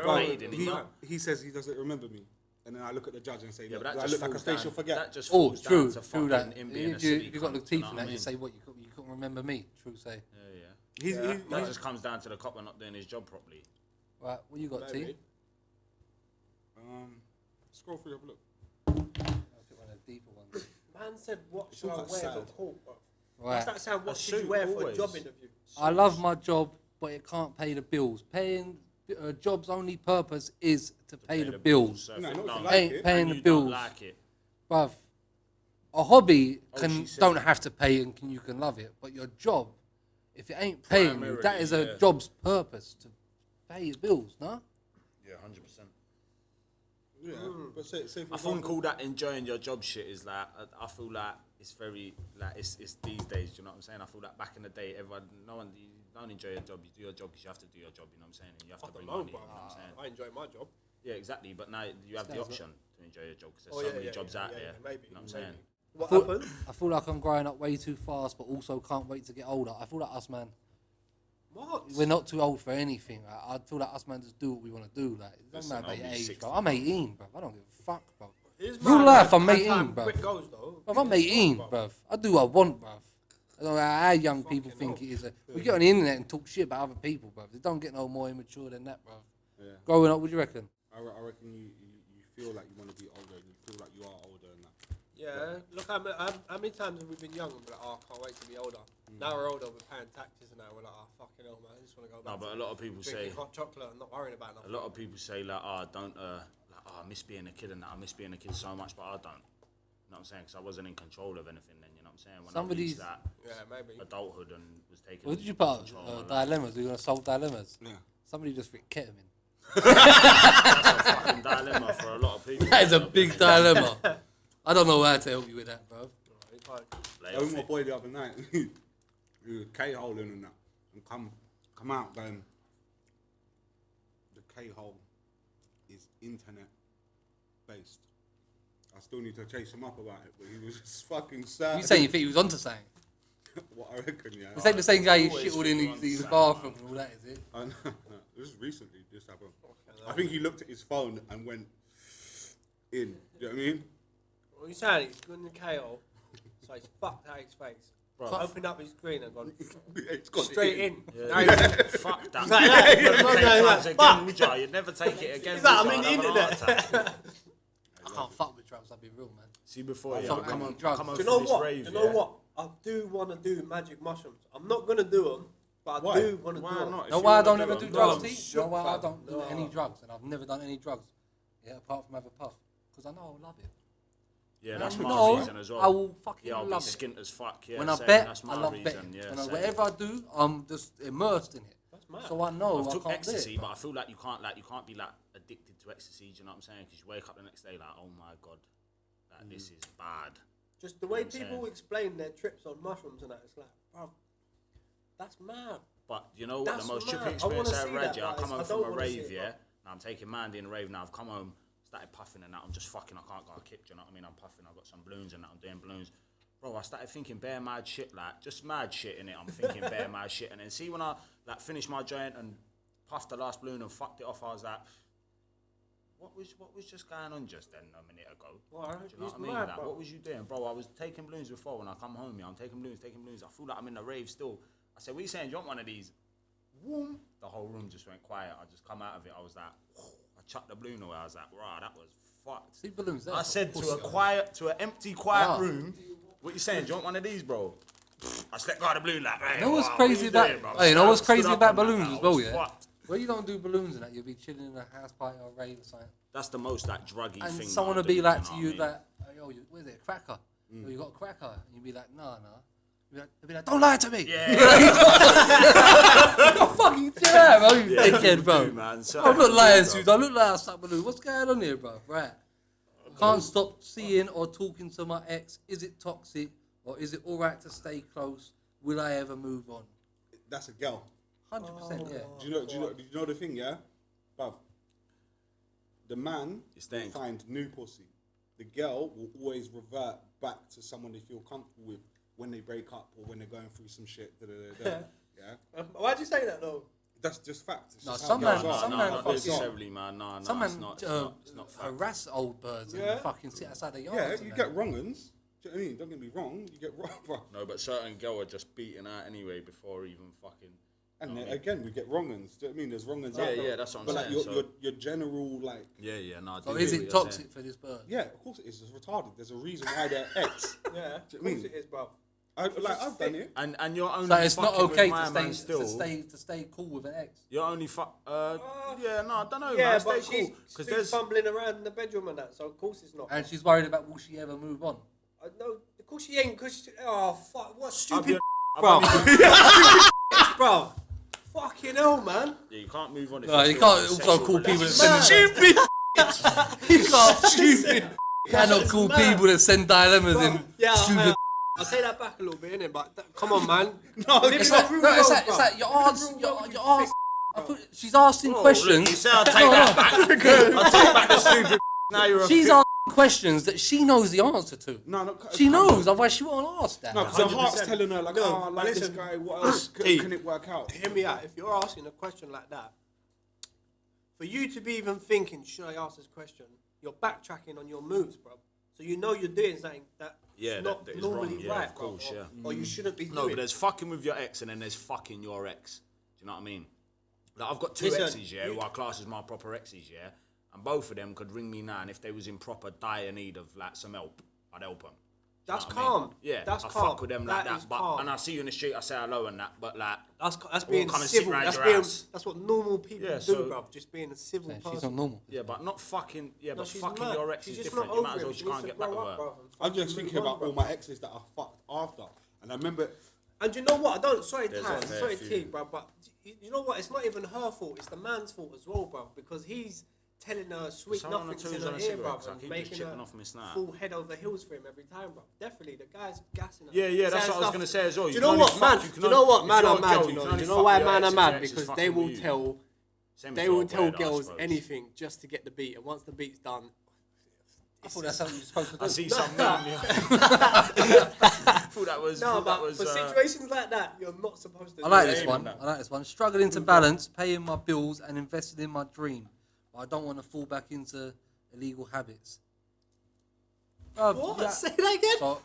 S3: Well,
S4: Raid, innit?
S3: he says he doesn't remember me. And then I look at the judge and say,
S4: Yeah,
S3: look,
S4: but
S3: do
S4: that
S3: I
S4: just
S3: look like a
S4: falls
S3: facial
S4: down.
S3: forget?
S4: That just
S1: Oh,
S4: falls
S1: true,
S4: down to
S1: true
S4: fucking
S1: that.
S4: him being a
S1: If
S4: silly
S1: you got the
S4: cunt,
S1: teeth
S4: you know
S1: in
S4: what I
S1: that, you
S4: mean?
S1: say what? You couldn't remember me, true say.
S4: Yeah. That
S3: He's
S4: just comes down to the copper not doing his job properly.
S1: Right, what you got, T?
S2: Maybe.
S3: Scroll through, have a look.
S1: I think one of the deeper ones.
S2: Man said, what
S3: It's
S2: should I
S3: all
S2: wear
S3: that
S2: for
S3: sad.
S2: court, bro?
S1: Right.
S2: What's that sound? What
S4: A
S2: should you
S4: suit,
S2: wear for a
S4: always.
S2: job interview?
S1: I love my job, but it can't pay the bills. Paying a job's only purpose is to pay the bills.
S4: So
S3: No,
S4: if
S3: not
S4: it
S3: if you
S4: don't-
S3: like
S1: Paying,
S3: it.
S1: paying
S4: and
S1: the
S4: you
S1: bills.
S4: don't like it.
S1: Bruv, a hobby
S4: she said-
S1: don't have to pay and you can love it, but your job, if it ain't paying you,
S4: Primarily,
S1: that is a
S4: yeah.
S1: job's purpose to pay your bills, no?
S4: Yeah, 100%.
S3: Yeah, but say for
S4: I think
S3: example-
S4: all that enjoying your job shit is like, I feel like it's very, like, it's these days, you know what I'm saying? I feel like back in the day, everyone, no one, you don't enjoy your job, you do your job because you have to do your job, you know what I'm saying? And you have to
S2: I
S4: bring
S2: don't know,
S4: money,
S2: bro.
S4: you know what I'm saying?
S2: I enjoy my job.
S4: Yeah, exactly, but now you have the option to enjoy your job because there's
S2: Oh,
S4: so
S2: yeah,
S4: many
S2: yeah,
S4: jobs
S2: yeah,
S4: out
S2: yeah,
S4: there,
S2: maybe,
S4: you know what I'm saying?
S2: What
S1: feel-
S2: happened?
S1: I feel like I'm growing up way too fast, but also can't wait to get older. I feel like us, man,
S2: What?
S1: we're not too old for anything. I feel like us, man, just do what we want to do. Like, it doesn't
S4: Listen,
S1: matter about
S4: I'll
S1: your
S4: be
S1: age,
S4: 60.
S1: bro. I'm 18, bro. I don't give a fuck, bro.
S2: Here's
S1: Real
S2: my
S1: life, I'm
S2: how
S1: 18,
S2: time
S1: bro.
S2: quick goes, though.
S1: Bruv, I'm 18, bruv. I do what I want, bruv. I don't know how young people think it is. We get on the internet and talk shit about other people, bruv. They don't get no more immature than that, bruv.
S3: Yeah.
S1: Growing up, what do you reckon?
S3: I reckon you feel like you want to be older, you feel like you are older and that.
S2: Yeah, look, how many times have we been young and we're like, oh, I can't wait to be older. Now we're older, we're paying taxes and now we're like, oh, fucking hell, man, I just want to go back
S4: No, but
S2: to
S4: a lot of people
S2: drinking
S4: say,
S2: hot chocolate and not worrying about
S4: a
S2: nothing.
S4: lot of people say like, oh, don't, like, oh, I miss being a kid and that, I miss being a kid so much, but I don't. know what I'm saying? Because I wasn't in control of anything then, you know what I'm saying? When
S1: Somebody's-
S4: I reached that
S2: maybe.
S4: adulthood and was taking
S1: What did you put?
S4: control of my life.
S1: Dilemmas. We're gonna solve dilemmas.
S3: Yeah.
S1: Somebody just fit ketamine.
S4: That's a fucking dilemma for a lot of people.
S1: That is a big dilemma. I don't know how to help you with that, bro.
S3: I was with my boy the other night. He was K-holing and that. And come out going, the K-hole is internet based. I still need to chase him up about it, but he was just fucking sad.
S1: You saying you think he was onto something?
S3: What I reckon, yeah.
S1: It's like the same guy you
S4: always
S1: shit all
S4: think
S1: in
S4: you're
S1: his
S4: onto
S1: bathroom and all that, is it?
S3: I know. This is recently, this happened. I think he looked at his phone and went in. Do you know what I mean?
S2: What you saying? He's good in the KO, so he's fucked out his face.
S4: Bro.
S2: Opened up his screen and gone
S3: It's got
S2: straight in.
S4: Yeah.
S2: Now he's-
S4: Fuck that.
S2: Like that.
S4: You'd never
S2: Like
S4: take
S2: that.
S4: drugs again,
S2: Fuck.
S4: would you? You'd never take it again,
S2: He's like,
S4: would
S2: I'm
S4: you?
S2: in the
S4: I'd have an heart
S2: internet.
S4: attack.
S1: I can't fuck with drugs. I'll be real, man.
S4: See, before, yeah,
S1: fuck
S4: I come
S1: with
S4: on,
S1: drugs.
S4: come on
S2: Do you
S4: for
S2: know
S4: this
S2: what?
S4: rave,
S2: Do you know
S4: yeah.
S2: what? I do want to do magic mushrooms. I'm not gonna do them, but I
S3: Why?
S2: do want to do
S4: Why
S2: them.
S4: not? If
S1: Know
S4: you
S1: why I
S4: wanna
S1: don't
S4: do
S1: ever
S4: it,
S1: do
S4: I'm
S1: drugs,
S2: I'm
S1: T?
S2: shook,
S1: Know why I
S2: fam.
S1: don't do
S2: No.
S1: any drugs, and I've never done any drugs. Yeah, apart from have a puff, because I know I love it.
S4: Yeah, that's
S1: And
S4: my
S1: no,
S4: reason as well.
S1: I will fucking
S4: yeah, I'll
S1: love
S4: be
S1: it.
S4: skint as fuck. Yeah,
S1: When I
S4: same,
S1: bet,
S4: that's
S1: I
S4: my
S1: love
S4: reason.
S1: betting.
S4: Yeah,
S1: And
S4: same.
S1: whatever I do, I'm just immersed in it.
S2: That's mad.
S1: So I know
S4: I've
S1: I
S4: took
S1: can't
S4: ecstasy,
S1: do it.
S4: but I feel like you can't be like addicted to ecstasy. Do you know what I'm saying? Because you wake up the next day like, oh my god, like this is bad.
S2: Just the way
S4: I'm
S2: people
S4: saying.
S2: explain their trips on mushrooms and that, it's like, bro, that's mad.
S4: But you know what?
S2: That's
S4: The most
S2: mad.
S4: trippy
S2: I
S4: experience
S2: wanna
S4: I
S2: see
S4: read,
S2: that,
S4: yeah. I
S2: but
S4: come home
S2: I
S4: from
S2: don't
S4: a
S2: wanna see
S4: rave,
S2: it,
S4: yeah.
S2: bro.
S4: Now I'm taking Mandy in a rave. Now I've come home, started puffing and that. I'm just fucking. I can't go a kick. Do you know what I mean? I'm puffing. I've got some balloons and that. I'm doing balloons. Bro, I started thinking bare mad shit, like just mad shit in it. I'm thinking bare mad shit, and then see when I like finished my joint and puffed the last balloon and fucked it off, I was like, what was just going on just then a minute ago?
S2: Well,
S4: Do you know
S2: he's
S4: what I mean?
S2: mad,
S4: Like,
S2: bro.
S4: what was you doing, bro? I was taking balloons before when I come home. Yeah, I'm taking balloons. I feel like I'm in the rave still. I said, what are you saying? Do you want one of these? Whoom. The whole room just went quiet. I just come out of it. I was like, I chucked the balloon away. I was like, rah, that was fucked.
S1: See balloons there.
S4: I said
S1: for
S4: to a
S1: pussy.
S4: to an empty, quiet
S1: Ah.
S4: room, what you saying? Do you want one of these, bro? I let go of the balloon like, hey,
S1: You know what's
S4: wow,
S1: crazy
S4: what you
S1: about?
S4: doing, bro?
S1: Hey, you know what's
S4: Stood
S1: crazy
S4: up
S1: about
S4: and that,
S1: balloons
S4: I
S1: as well,
S4: was
S1: yeah?
S4: fucked.
S1: Where you don't do balloons and that, you'll be chilling in a house party or rave or something,
S4: That's the most like druggy
S1: and
S4: thing.
S1: someone
S4: that I
S1: will be
S4: do,
S1: like
S4: know
S1: to
S4: what
S1: you
S4: I mean?
S1: like, oh, yo, where's it, a cracker? Oh, you got a cracker? And you'd be like, nah. They'll be like, don't lie to me.
S4: Yeah.
S1: Fucking chill out, bro. You dickhead, bro.
S4: do, man. So-
S1: I'm not lying
S4: do,
S1: to you.
S4: bro.
S1: I look like a suck balloon. What's going on here, bro? Right. Can't stop seeing or talking to my ex. Is it toxic or is it all right to stay close? Will I ever move on?
S3: That's a girl.
S1: 100%, yeah.
S3: Do you know the thing, yeah? Bruv, the man
S4: It's
S3: will
S4: dangerous.
S3: find new pussy. The girl will always revert back to someone they feel comfortable with when they break up or when they're going through some shit. Yeah?
S2: Why'd you say that though?
S3: That's just fact. It's
S1: No,
S3: just
S1: some
S3: how
S1: man-
S3: girls are.
S1: some
S4: no,
S1: man
S4: not
S1: fucking-
S4: necessarily, man. No,
S1: Some
S4: it's
S1: man
S4: not. It's not fact.
S1: harass old birds
S2: Yeah.
S1: and fucking sit outside the yard.
S3: Yeah, you get wrong uns. Do you know what I mean? Don't get me wrong. You get wrong, bro.
S4: No, but certain girl are just beating out anyway before even fucking.
S3: And
S4: know
S3: then,
S4: what I mean?
S3: again, we get wrong uns. Do you know what I mean? There's wrong uns
S4: Yeah,
S3: out there.
S4: yeah, that's what I'm
S3: but
S4: saying,
S3: like
S4: so-
S3: your general, like,
S4: Yeah, no. I
S1: So
S4: do
S1: is
S4: hear
S1: it
S4: what you're
S1: toxic
S4: saying.
S1: for this bird?
S3: yeah, of course it is. It's retarded. There's a reason why they're ex.
S2: Yeah,
S3: Do you know
S2: of
S3: what I
S2: course
S3: mean?
S2: it is, bro.
S3: I've done it.
S4: And you're only.
S1: So it's not
S4: fucking
S1: okay
S4: with my man
S1: to
S4: still.
S1: stay cool with an ex.
S4: You're only yeah, no, I don't know,
S2: Yeah,
S4: man.
S2: but
S4: Stay
S2: she's
S4: cool. Because
S2: still
S4: there's.
S2: fumbling around in the bedroom and that, so of course it's not.
S1: And she's worried about will she ever move on?
S2: No, of course she ain't. Cause oh fuck, what
S4: I'll
S2: stupid,
S4: be-
S2: bro, bro, fucking hell, man.
S4: Yeah, you can't move on. If
S1: No,
S4: you're
S1: you
S4: still
S1: can't
S4: in a
S1: also
S4: sexual
S1: call people
S4: relationship.
S1: that send You can't stupid. Cannot call
S2: mad.
S1: people that send dilemmas in
S2: Yeah,
S1: stupid.
S2: I'll say that back a little bit, innit? But come on, man.
S3: No,
S2: Live
S1: It's
S2: in
S1: like,
S2: the real
S1: no, it's
S2: world,
S1: like, it's
S2: bruv.
S1: like your
S2: Live in
S1: aunts,
S2: the real
S1: your,
S2: world,
S1: your
S2: you
S1: aunts. I thought she's asking
S4: Oh,
S1: questions.
S4: look, you say I'll take that back. I'll take back the stupid. Now you're a.
S1: She's asking questions that she knows the answer to.
S3: No,
S1: She knows, otherwise she won't ask that.
S3: No, because her heart's
S2: 100%.
S3: telling her, like,
S2: No,
S3: oh, I
S2: but
S3: like this
S2: listen.
S3: guy. What else
S4: T.
S3: can it work out?
S2: Hear me out. If you're asking a question like that, for you to be even thinking, should I ask this question? You're backtracking on your moves, bro. So you know you're doing something that's
S4: Yeah,
S2: not
S4: that is
S2: normally
S4: wrong. Yeah,
S2: right,
S4: of course,
S2: bro,
S4: yeah.
S2: or you shouldn't be
S4: No,
S2: doing.
S4: but there's fucking with your ex and then there's fucking your ex. Do you know what I mean? Like I've got two
S2: Listen,
S4: exes, yeah, who are classed as my proper exes, yeah, and both of them could ring me now, and if they was in proper dire need of like some help, I'd help them. Do you
S2: That's
S4: know what I mean?
S2: calm.
S4: Yeah,
S2: That's
S4: I
S2: calm.
S4: fuck with them like
S2: That
S4: that.
S2: is
S4: But
S2: calm.
S4: and I see you in the street, I say hello and that. But like,
S2: That's being
S4: come and sit
S2: civil.
S4: round
S2: That's
S4: your
S2: being.
S4: house.
S2: That's what normal people
S4: Yeah,
S2: do,
S4: so-
S2: bruv. Just being a civil
S1: She's
S2: person.
S1: not normal.
S4: yeah, but not fucking. Yeah,
S2: No,
S4: but
S2: she's
S4: fucking
S2: mad.
S4: your ex
S2: She's
S4: is
S2: just
S4: different.
S2: not
S4: You
S2: over
S4: might as
S2: him.
S4: well
S2: She
S4: just try
S2: needs
S4: and
S2: to
S4: get back
S2: grow
S4: with
S2: up,
S4: her.
S2: bruv, and
S3: I'm just
S2: fucking
S3: thinking
S2: move on,
S3: about all
S2: bruv.
S3: my exes that I fucked after, and I remember.
S2: And you know what? I don't. Sorry,
S4: There's
S2: Ty.
S4: a fair
S2: Sorry,
S4: few.
S2: T, bro. But you know what? It's not even her fault. It's the man's fault as well, bro. Because he's telling her sweet
S4: Someone on the
S2: nothings in
S4: tools
S2: her
S4: on a
S2: ear,
S4: cigarette,
S2: bro,
S4: 'cause I
S2: and
S4: keep just
S2: making
S4: chipping
S2: her
S4: off my snap.
S2: full head over heels for him every time, bro. Definitely, the guy's gassing her.
S4: Yeah, that's
S2: Saying
S4: what I was
S2: stuff-
S4: gonna say as well.
S2: Do you
S4: You
S2: know
S4: can
S2: what,
S4: only
S2: man?
S4: fuck- you can
S2: Do you know
S4: only-
S2: what,
S4: if
S2: man?
S4: you're
S2: I'm
S4: a
S2: mad.
S4: girl,
S2: You
S4: you
S2: know.
S4: can
S2: Do
S4: only
S2: you know
S4: fuck
S2: why
S4: your
S2: man
S4: ex
S2: are
S4: if your
S2: mad?
S4: ex is
S2: Because
S4: fucking
S2: they
S4: with
S2: will
S4: you.
S2: tell.
S4: Same
S2: They
S4: if you're
S2: will
S4: a
S2: tell
S4: bread, I
S2: girls
S4: suppose.
S2: anything just to get the beat, and once the beat's done,
S1: I thought that's something you're supposed to do.
S4: I see some meme. I thought that was.
S2: no,
S4: thought that
S2: but
S4: was.
S2: for situations like that, you're not supposed to.
S1: I like
S2: do
S1: this
S2: it.
S1: one. I like this one. Struggling to balance paying my bills and investing in my dream, but I don't want to fall back into illegal habits. Bruv,
S2: What?
S1: yeah.
S2: Say that again.
S1: So,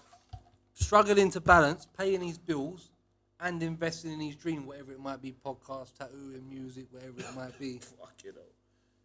S1: struggling to balance paying his bills and investing in his dream, whatever it might be, podcast, tattooing, music, whatever it might be.
S4: Fuck it all.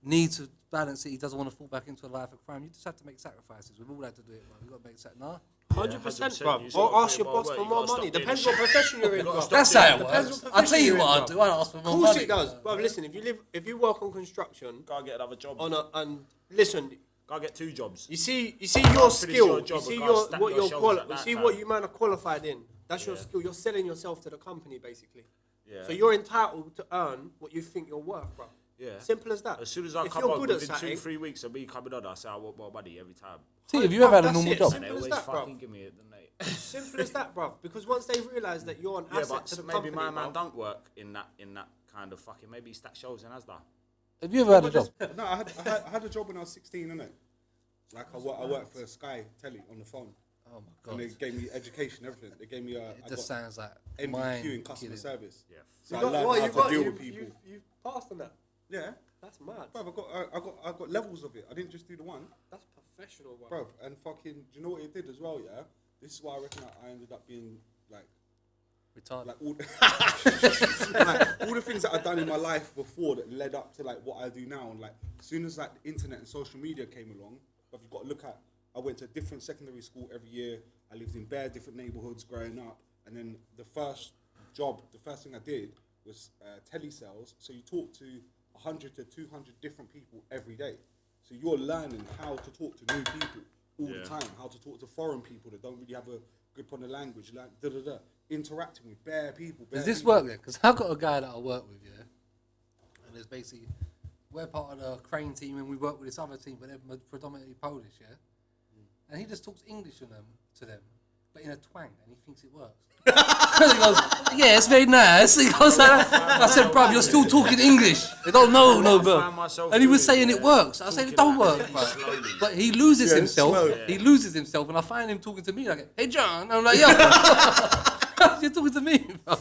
S1: Need to balance it. He doesn't want to fall back into a life of crime. You just have to make sacrifices. We've all had to do it, man. We've got to make sacrifices. Nah.
S2: 100%,
S4: 100%,
S2: bro.
S4: you
S2: Or
S4: gotta
S2: ask
S4: put
S2: your
S4: your
S2: boss
S4: work,
S2: for
S4: you
S2: more
S4: gotta stop
S2: money.
S4: doing
S2: Depends
S4: this
S2: what profession you're in, bro.
S4: stop
S1: That's
S4: doing
S1: how it
S2: Depends
S1: works.
S2: what
S1: I'll tell you
S2: profession
S1: what
S2: you're
S1: I'll
S2: in,
S1: do. I'll ask for
S2: Of
S1: more
S2: course
S1: money.
S2: it does, bro. Listen, if you work on construction,
S4: Gotta get another job.
S2: and listen,
S4: Gotta get 2 jobs.
S2: you see your
S4: finish your
S2: skill,
S4: job,
S2: you see
S4: but
S2: your
S4: can't stack
S2: what
S4: your
S2: you're
S4: shoulders at
S2: you
S4: that
S2: see
S4: time.
S2: what you man are qualified in. That's your
S4: Yeah.
S2: skill. You're selling yourself to the company, basically.
S4: Yeah.
S2: So you're entitled to earn what you think you're worth, bro.
S4: Yeah.
S2: Simple as that.
S4: As soon as I
S2: if
S4: come
S2: you're
S4: on,
S2: good at
S4: within
S2: something,
S4: 2-3 weeks of me coming on, I say I want more money every time.
S1: See, have you ever had a
S2: That's
S1: normal
S2: it.
S1: job?
S4: And they
S2: Simple as
S4: always
S2: that, bro.
S4: fucking give me it, don't they?
S2: simple as that, bro. Because once they realise that you're an
S4: Yeah,
S2: asset
S4: but
S2: to the
S4: maybe
S2: company,
S4: my man
S2: bruv,
S4: don't work in that kind of fucking. Maybe he stack shows in Asda.
S1: Have you ever had a job?
S3: No, I had a job when I was 16, innit? Like I worked for Sky Telly on the phone,
S1: Oh my
S3: and they
S1: god.
S3: gave me education, everything. They gave me
S1: It
S3: I
S1: just
S3: got
S1: sounds like
S3: NVQ
S1: mind
S3: in customer
S1: killing.
S3: service.
S4: Yeah.
S3: So I
S2: you got
S3: learned
S2: what
S3: how
S2: you
S3: to
S2: got.
S3: deal
S2: You
S3: with people.
S2: you passed on that.
S3: Yeah,
S2: That's mad.
S3: bro, I got levels of it. I didn't just do the one,
S2: That's professional, bro.
S3: bro. And fucking, do you know what it did as well? Yeah, this is why I reckon I ended up being like
S1: Retarded.
S3: all like all the things that I've done in my life before that led up to like what I do now. And like as soon as like the internet and social media came along, but you've got to look at. I went to a different secondary school every year. I lived in bare different neighborhoods growing up, and then the first thing I did was telesales. So you talk to 100 to 200 different people every day. So you're learning how to talk to new people all the time, how to talk to foreign people that don't really have a grip on the language, like interacting with bare people.
S1: Does this work there? Because I've got a guy that I work with, yeah, and it's basically we're part of the crane team and we work with this other team, but they're predominantly Polish, yeah. And he just talks English to them, but in a twang, and he thinks it works. He goes, yeah, it's very nice. He goes, I said, bruv, you're still talking English. They don't know, no, bro. And he was saying it works. I said, it don't work, bro. But he loses himself.
S3: slow.
S1: He loses himself, and I find him talking to me like, hey, John. I'm like, yo, you're talking to me, bro.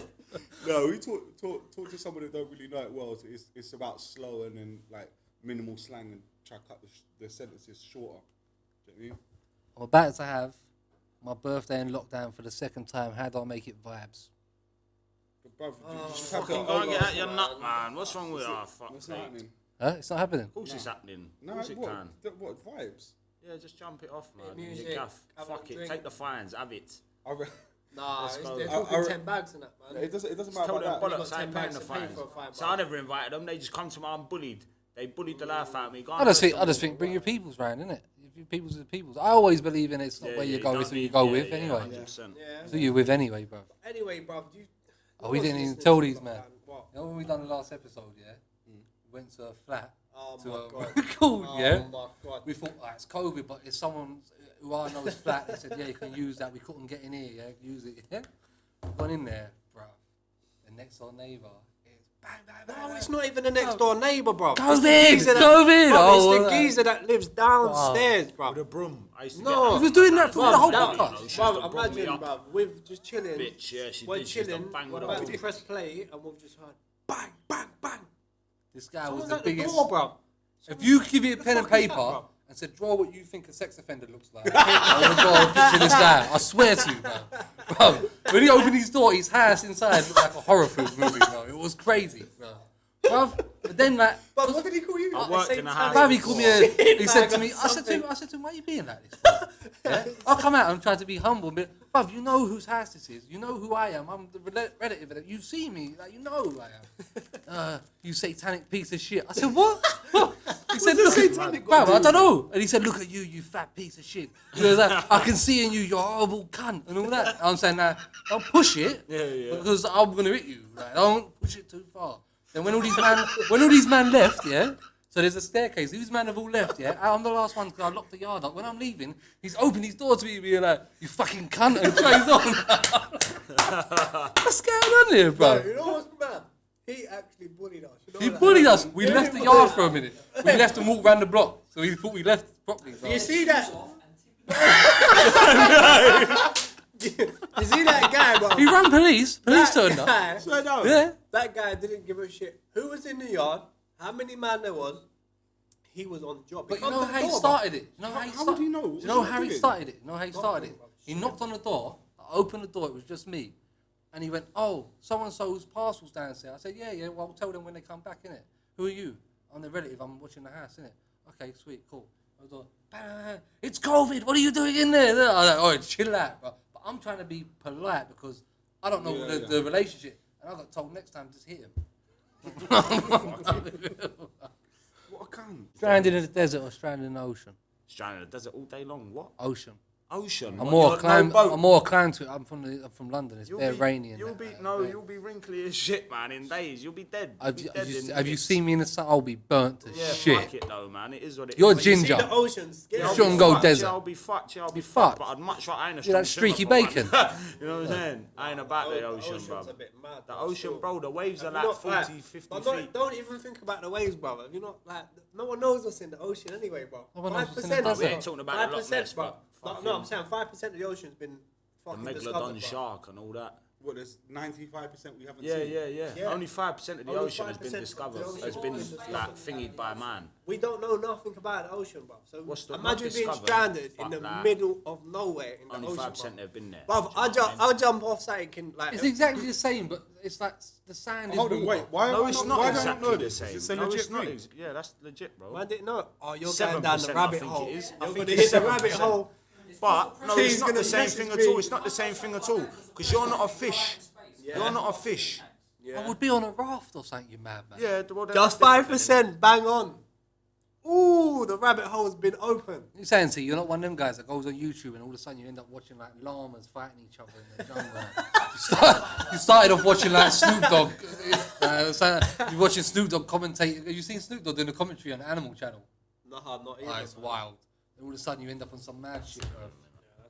S3: No, we talk to someone that don't really know it well. So it's about slow and then like minimal slang and try to cut the sentences shorter. Do you know what I mean?
S1: I'm about to have my birthday in lockdown for the second time. How do I make it vibes?
S3: But bruv, you just have to
S4: Fucking go and get out your nut, man. What's wrong with you? Fuck
S3: What's
S4: sake.
S3: happening?
S1: Huh? It's not happening.
S4: Of course it's happening. Of
S3: No,
S4: course it can.
S3: what vibes?
S4: Yeah, just jump it off, man.
S2: Hit
S4: You
S2: music,
S4: gaff.
S2: have a
S4: Fuck it.
S2: drink.
S4: Take the fines. Have it.
S3: I re-
S2: Nah,
S4: Let's go.
S2: they're
S3: I
S2: talking
S3: re-
S2: 10 bags in that, man.
S3: it doesn't
S4: Just
S3: matter
S4: tell them
S3: about that.
S4: bollocks. I ain't
S2: got
S4: paying
S2: 10
S4: the
S2: bags to pay
S4: fines.
S2: for a fine,
S4: So
S2: bro.
S4: I never invited them. They just come to my bullied. They bullied the life out of me. Go
S1: I
S4: and
S1: just
S4: hurt
S1: think
S4: someone.
S1: bring your peoples round, innit? If your peoples are the peoples. I always believe in it's not where you go, it's who you go with anyway.
S4: 100%.
S2: Yeah.
S1: It's who you with anyway, bro.
S2: Anyway, bruv,
S1: Oh, we didn't even
S2: listening
S1: tell
S2: to
S1: these,
S2: lockdown.
S1: man.
S2: What?
S1: You know when we done the last episode, yeah? We went to a flat.
S2: Oh
S1: to
S2: my
S1: a
S2: God.
S1: cool,
S2: Oh
S1: yeah?
S2: my God.
S1: We thought, it's COVID, but if someone who I know is flat, they said, yeah, you can use that. We couldn't get in here, yeah? Use it, yeah? We've gone in there, bro. The next door neighbour is bang, bang, bang.
S2: No,
S1: bang.
S2: it's not even the next door neighbour, bro.
S1: COVID,
S2: It's the geezer
S1: COVID.
S2: Bro,
S1: Oh,
S2: it's the geezer that lives downstairs, bro.
S4: With a broom. I used to
S2: No.
S4: get
S1: He was doing that for the whole
S2: that-
S1: podcast.
S4: She used
S2: Bro,
S4: to bring me
S2: imagine,
S4: up.
S2: bro, we're just chilling.
S4: Bitch, yeah, she
S2: We're
S4: did. She used to
S2: chilling.
S4: bang
S2: We're
S4: with
S2: about
S4: her.
S2: to press play, and we've just heard bang, bang, bang.
S1: This guy was
S2: Someone's
S1: the
S2: at the
S1: biggest.
S2: door, bro.
S1: If you give it pen and
S2: fuck is that,
S1: paper
S2: bro?
S1: and said, draw what you think a sex offender looks like, I would draw a picture of this guy. I swear to you, man. Bro, when he opened his door, his house inside looked like a horror film movie, bro. It was crazy, bro. bruv. But then, like,
S2: But what did he call you?
S4: I worked in a house.
S1: bruv, he called me. He said to me,
S2: Bag
S1: I
S2: of
S1: said to him, why are you being like this? For? Yeah? I'll come out and try to be humble, but bruv, you know whose house this is. You know who I am. I'm the relative of it. You see me, like you know who I am. You satanic piece of shit. I said, what? He said, look at me, bruv, I don't know. And he said, look at you, you fat piece of shit. He was like, I can see in you, you're a horrible cunt and all that. I'm saying, now, don't push it because I'm gonna hit you. Like, don't push it too far. Then when all these man left, yeah. So there's a staircase. These men have all left, yeah. I'm the last one because I locked the yard up. When I'm leaving, he's opened his door to me, being like, "You fucking cunt," and tries on. What's going on here, bro?
S2: You know what's mad? He actually bullied us. You know
S1: He
S2: that?
S1: bullied us. We left the yard for a minute. We left and walked round the block, so he thought we left properly. So.
S2: You see that? You see that guy, bro?
S1: He ran police. Police turned up. Yeah.
S2: That guy didn't give a shit who was in the yard, how many man there was. He was on the job.
S1: But you know how he started it? You know
S3: How would he know?
S1: Do you know how he started it? You know how he started it? He knocked on the door. I opened the door. It was just me. And he went, "Oh, so-and-so's parcel's downstairs." I said, yeah, well, I'll tell them when they come back, innit? Who are you? I'm the relative. I'm watching the house, innit? Okay, sweet, cool. I was like, "Bang, it's COVID. What are you doing in there?" I was like, "Oh, chill out, bro." But I'm trying to be polite because I don't know the relationship. And I got told next time, just hit him.
S3: What a cunt.
S1: Stranded in the desert or stranded in the ocean?
S4: Stranded in the desert all day long. What?
S1: Ocean.
S4: Ocean.
S1: I'm
S4: What,
S1: more
S4: you got no
S1: inclined.
S4: boat?
S1: I'm more inclined to it. I'm from London. It's
S4: You'll
S1: very
S4: be-
S1: rainy. And
S4: You'll
S1: that,
S4: be
S1: like,
S4: no.
S1: yeah.
S4: You'll be wrinkly as shit, man. In days, you'll be dead. You'll
S1: Have
S4: be
S1: you,
S4: dead
S1: have you,
S4: in
S1: have you
S4: minutes.
S1: seen me in the sun? I'll be burnt to
S4: Yeah,
S1: shit.
S4: fuck it though, man. It is what it is.
S1: You're
S2: You see
S1: ginger.
S2: the oceans.
S4: Yeah,
S2: Get
S4: I'll
S2: out.
S1: Shouldn't
S4: be
S1: go
S4: fucked,
S1: desert.
S4: Yeah, I'll be fucked. Yeah, I'll be
S1: fucked.
S4: fucked. But I'd much rather I ain't a
S1: You're like
S4: strong
S1: streaky
S4: swimmer for
S1: bacon.
S4: one. You know what I'm saying? I ain't about the ocean,
S2: Ocean's
S4: bro.
S2: a bit mad,
S4: The
S2: bro,
S4: ocean,
S2: still.
S4: bro. The waves are
S2: Have
S4: like
S2: you not,
S4: 40, 50
S2: but
S4: feet.
S2: don't even think about the waves, brother. Have you not, like, no one knows what's in the ocean anyway, bro.
S1: No one knows what's in the
S2: 5%.
S1: desert.
S4: We ain't talking about the Loch Ness,
S2: bro.
S4: but
S2: No, I'm saying 5% of the ocean's been
S4: The
S2: fucking
S4: megalodon
S2: discovered, bro.
S4: shark and all that.
S3: What, there's 95% we haven't
S4: Yeah,
S3: seen?
S4: yeah. Only 5% of the
S2: Only
S4: ocean has
S2: 5%
S4: been
S2: of the
S4: discovered.
S2: ocean
S4: Has
S2: has
S4: been
S2: been discovered.
S4: like thingied by man.
S2: We don't know nothing about the ocean, bro. So
S4: What's the- not
S2: imagine being
S4: discovered,
S2: stranded in
S4: fuck
S2: the
S4: that.
S2: middle of nowhere in the
S4: Only
S2: ocean,
S4: 5%
S2: bro.
S4: have been there.
S2: Bruv,
S4: Do you know what I mean?
S2: I'll jump off something and like.
S1: It's exactly the same, but it's like the sand is
S3: Hold on,
S1: water.
S3: wait. Why
S4: No,
S3: am I
S4: it's
S3: not,
S4: not
S3: why don't I
S4: exactly
S3: know
S4: the
S3: this?
S4: same.
S3: It's a
S4: No,
S3: legit
S4: it's not.
S3: thing.
S4: Yeah, that's legit, bro.
S2: Man didn't know. Oh, you're
S4: 7%,
S2: going down the
S4: I
S2: rabbit
S4: think
S2: hole.
S4: it is. I
S2: You're
S4: think
S2: gonna
S4: it's
S2: hit the
S4: 7%.
S2: rabbit hole.
S4: But no,
S2: He's
S4: it's not
S2: gonna
S4: the same
S2: message
S4: thing at
S2: me.
S4: all. It's not the same thing at all. Because you're not a fish. You're not a fish.
S1: I would be on a raft or something, you madman.
S4: Yeah, well, then
S2: Just
S4: that's different
S2: 5%, bang on. Ooh, the rabbit hole's been open.
S1: You're saying, see, you're not one of them guys that goes on YouTube and all of a sudden you end up watching like llamas fighting each other in the jungle. You started off watching like Snoop Dogg. You're watching Snoop Dogg commentate. Have you seen Snoop Dogg doing a commentary on Animal Channel?
S2: Nah, not even.
S1: Oh, it's wild. And all of a sudden you end up on some mad shit, bro.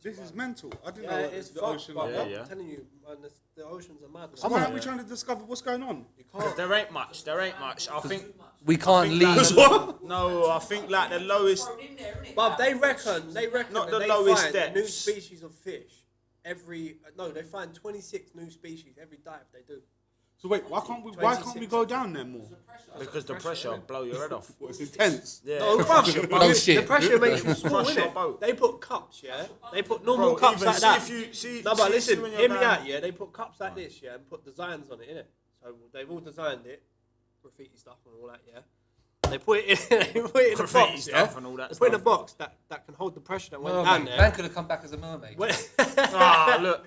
S3: This is mental. I didn't
S2: Yeah,
S3: know
S2: it's
S3: the
S2: fucked,
S3: ocean
S2: but
S3: like
S4: Yeah,
S3: that.
S4: yeah.
S2: I'm telling you, man, the oceans are mad.
S3: So why aren't we trying to discover what's going on?
S2: You can't.
S4: There ain't much. There ain't much. I think.
S1: We can't
S4: think
S1: leave.
S4: that No, I think like the lowest.
S5: In there, innit?
S2: But they reckon
S4: Not
S2: that
S4: the
S2: they
S4: lowest
S2: find a new
S4: depths.
S2: species of fish they find 26 new species every dive they do.
S3: So wait, why can't we go down there more?
S4: Because the pressure will blow your head off.
S3: Well, it's intense.
S4: Yeah.
S2: No, bruv,
S1: Oh, shit.
S2: the pressure makes you small,
S4: Crush your
S2: innit?
S4: boat.
S2: They put cups, yeah? They put normal
S4: Bro,
S2: cups
S4: even
S2: like
S4: see
S2: that.
S4: if you- see-
S2: no, but
S4: see
S2: listen,
S4: when you're
S2: hear me
S4: down-
S2: out, yeah? They put cups like this, yeah, and put designs on it, innit? So they've all designed it, graffiti stuff and all that, yeah? They put it in, they put it in a
S4: Graffiti
S2: box,
S4: stuff
S2: yeah?
S4: and all that
S2: They put it in a
S4: stuff.
S2: box that can hold the pressure that went down
S1: Mermaid.
S2: there.
S1: Man could have come back as a mermaid.
S2: When-
S4: Ah, look.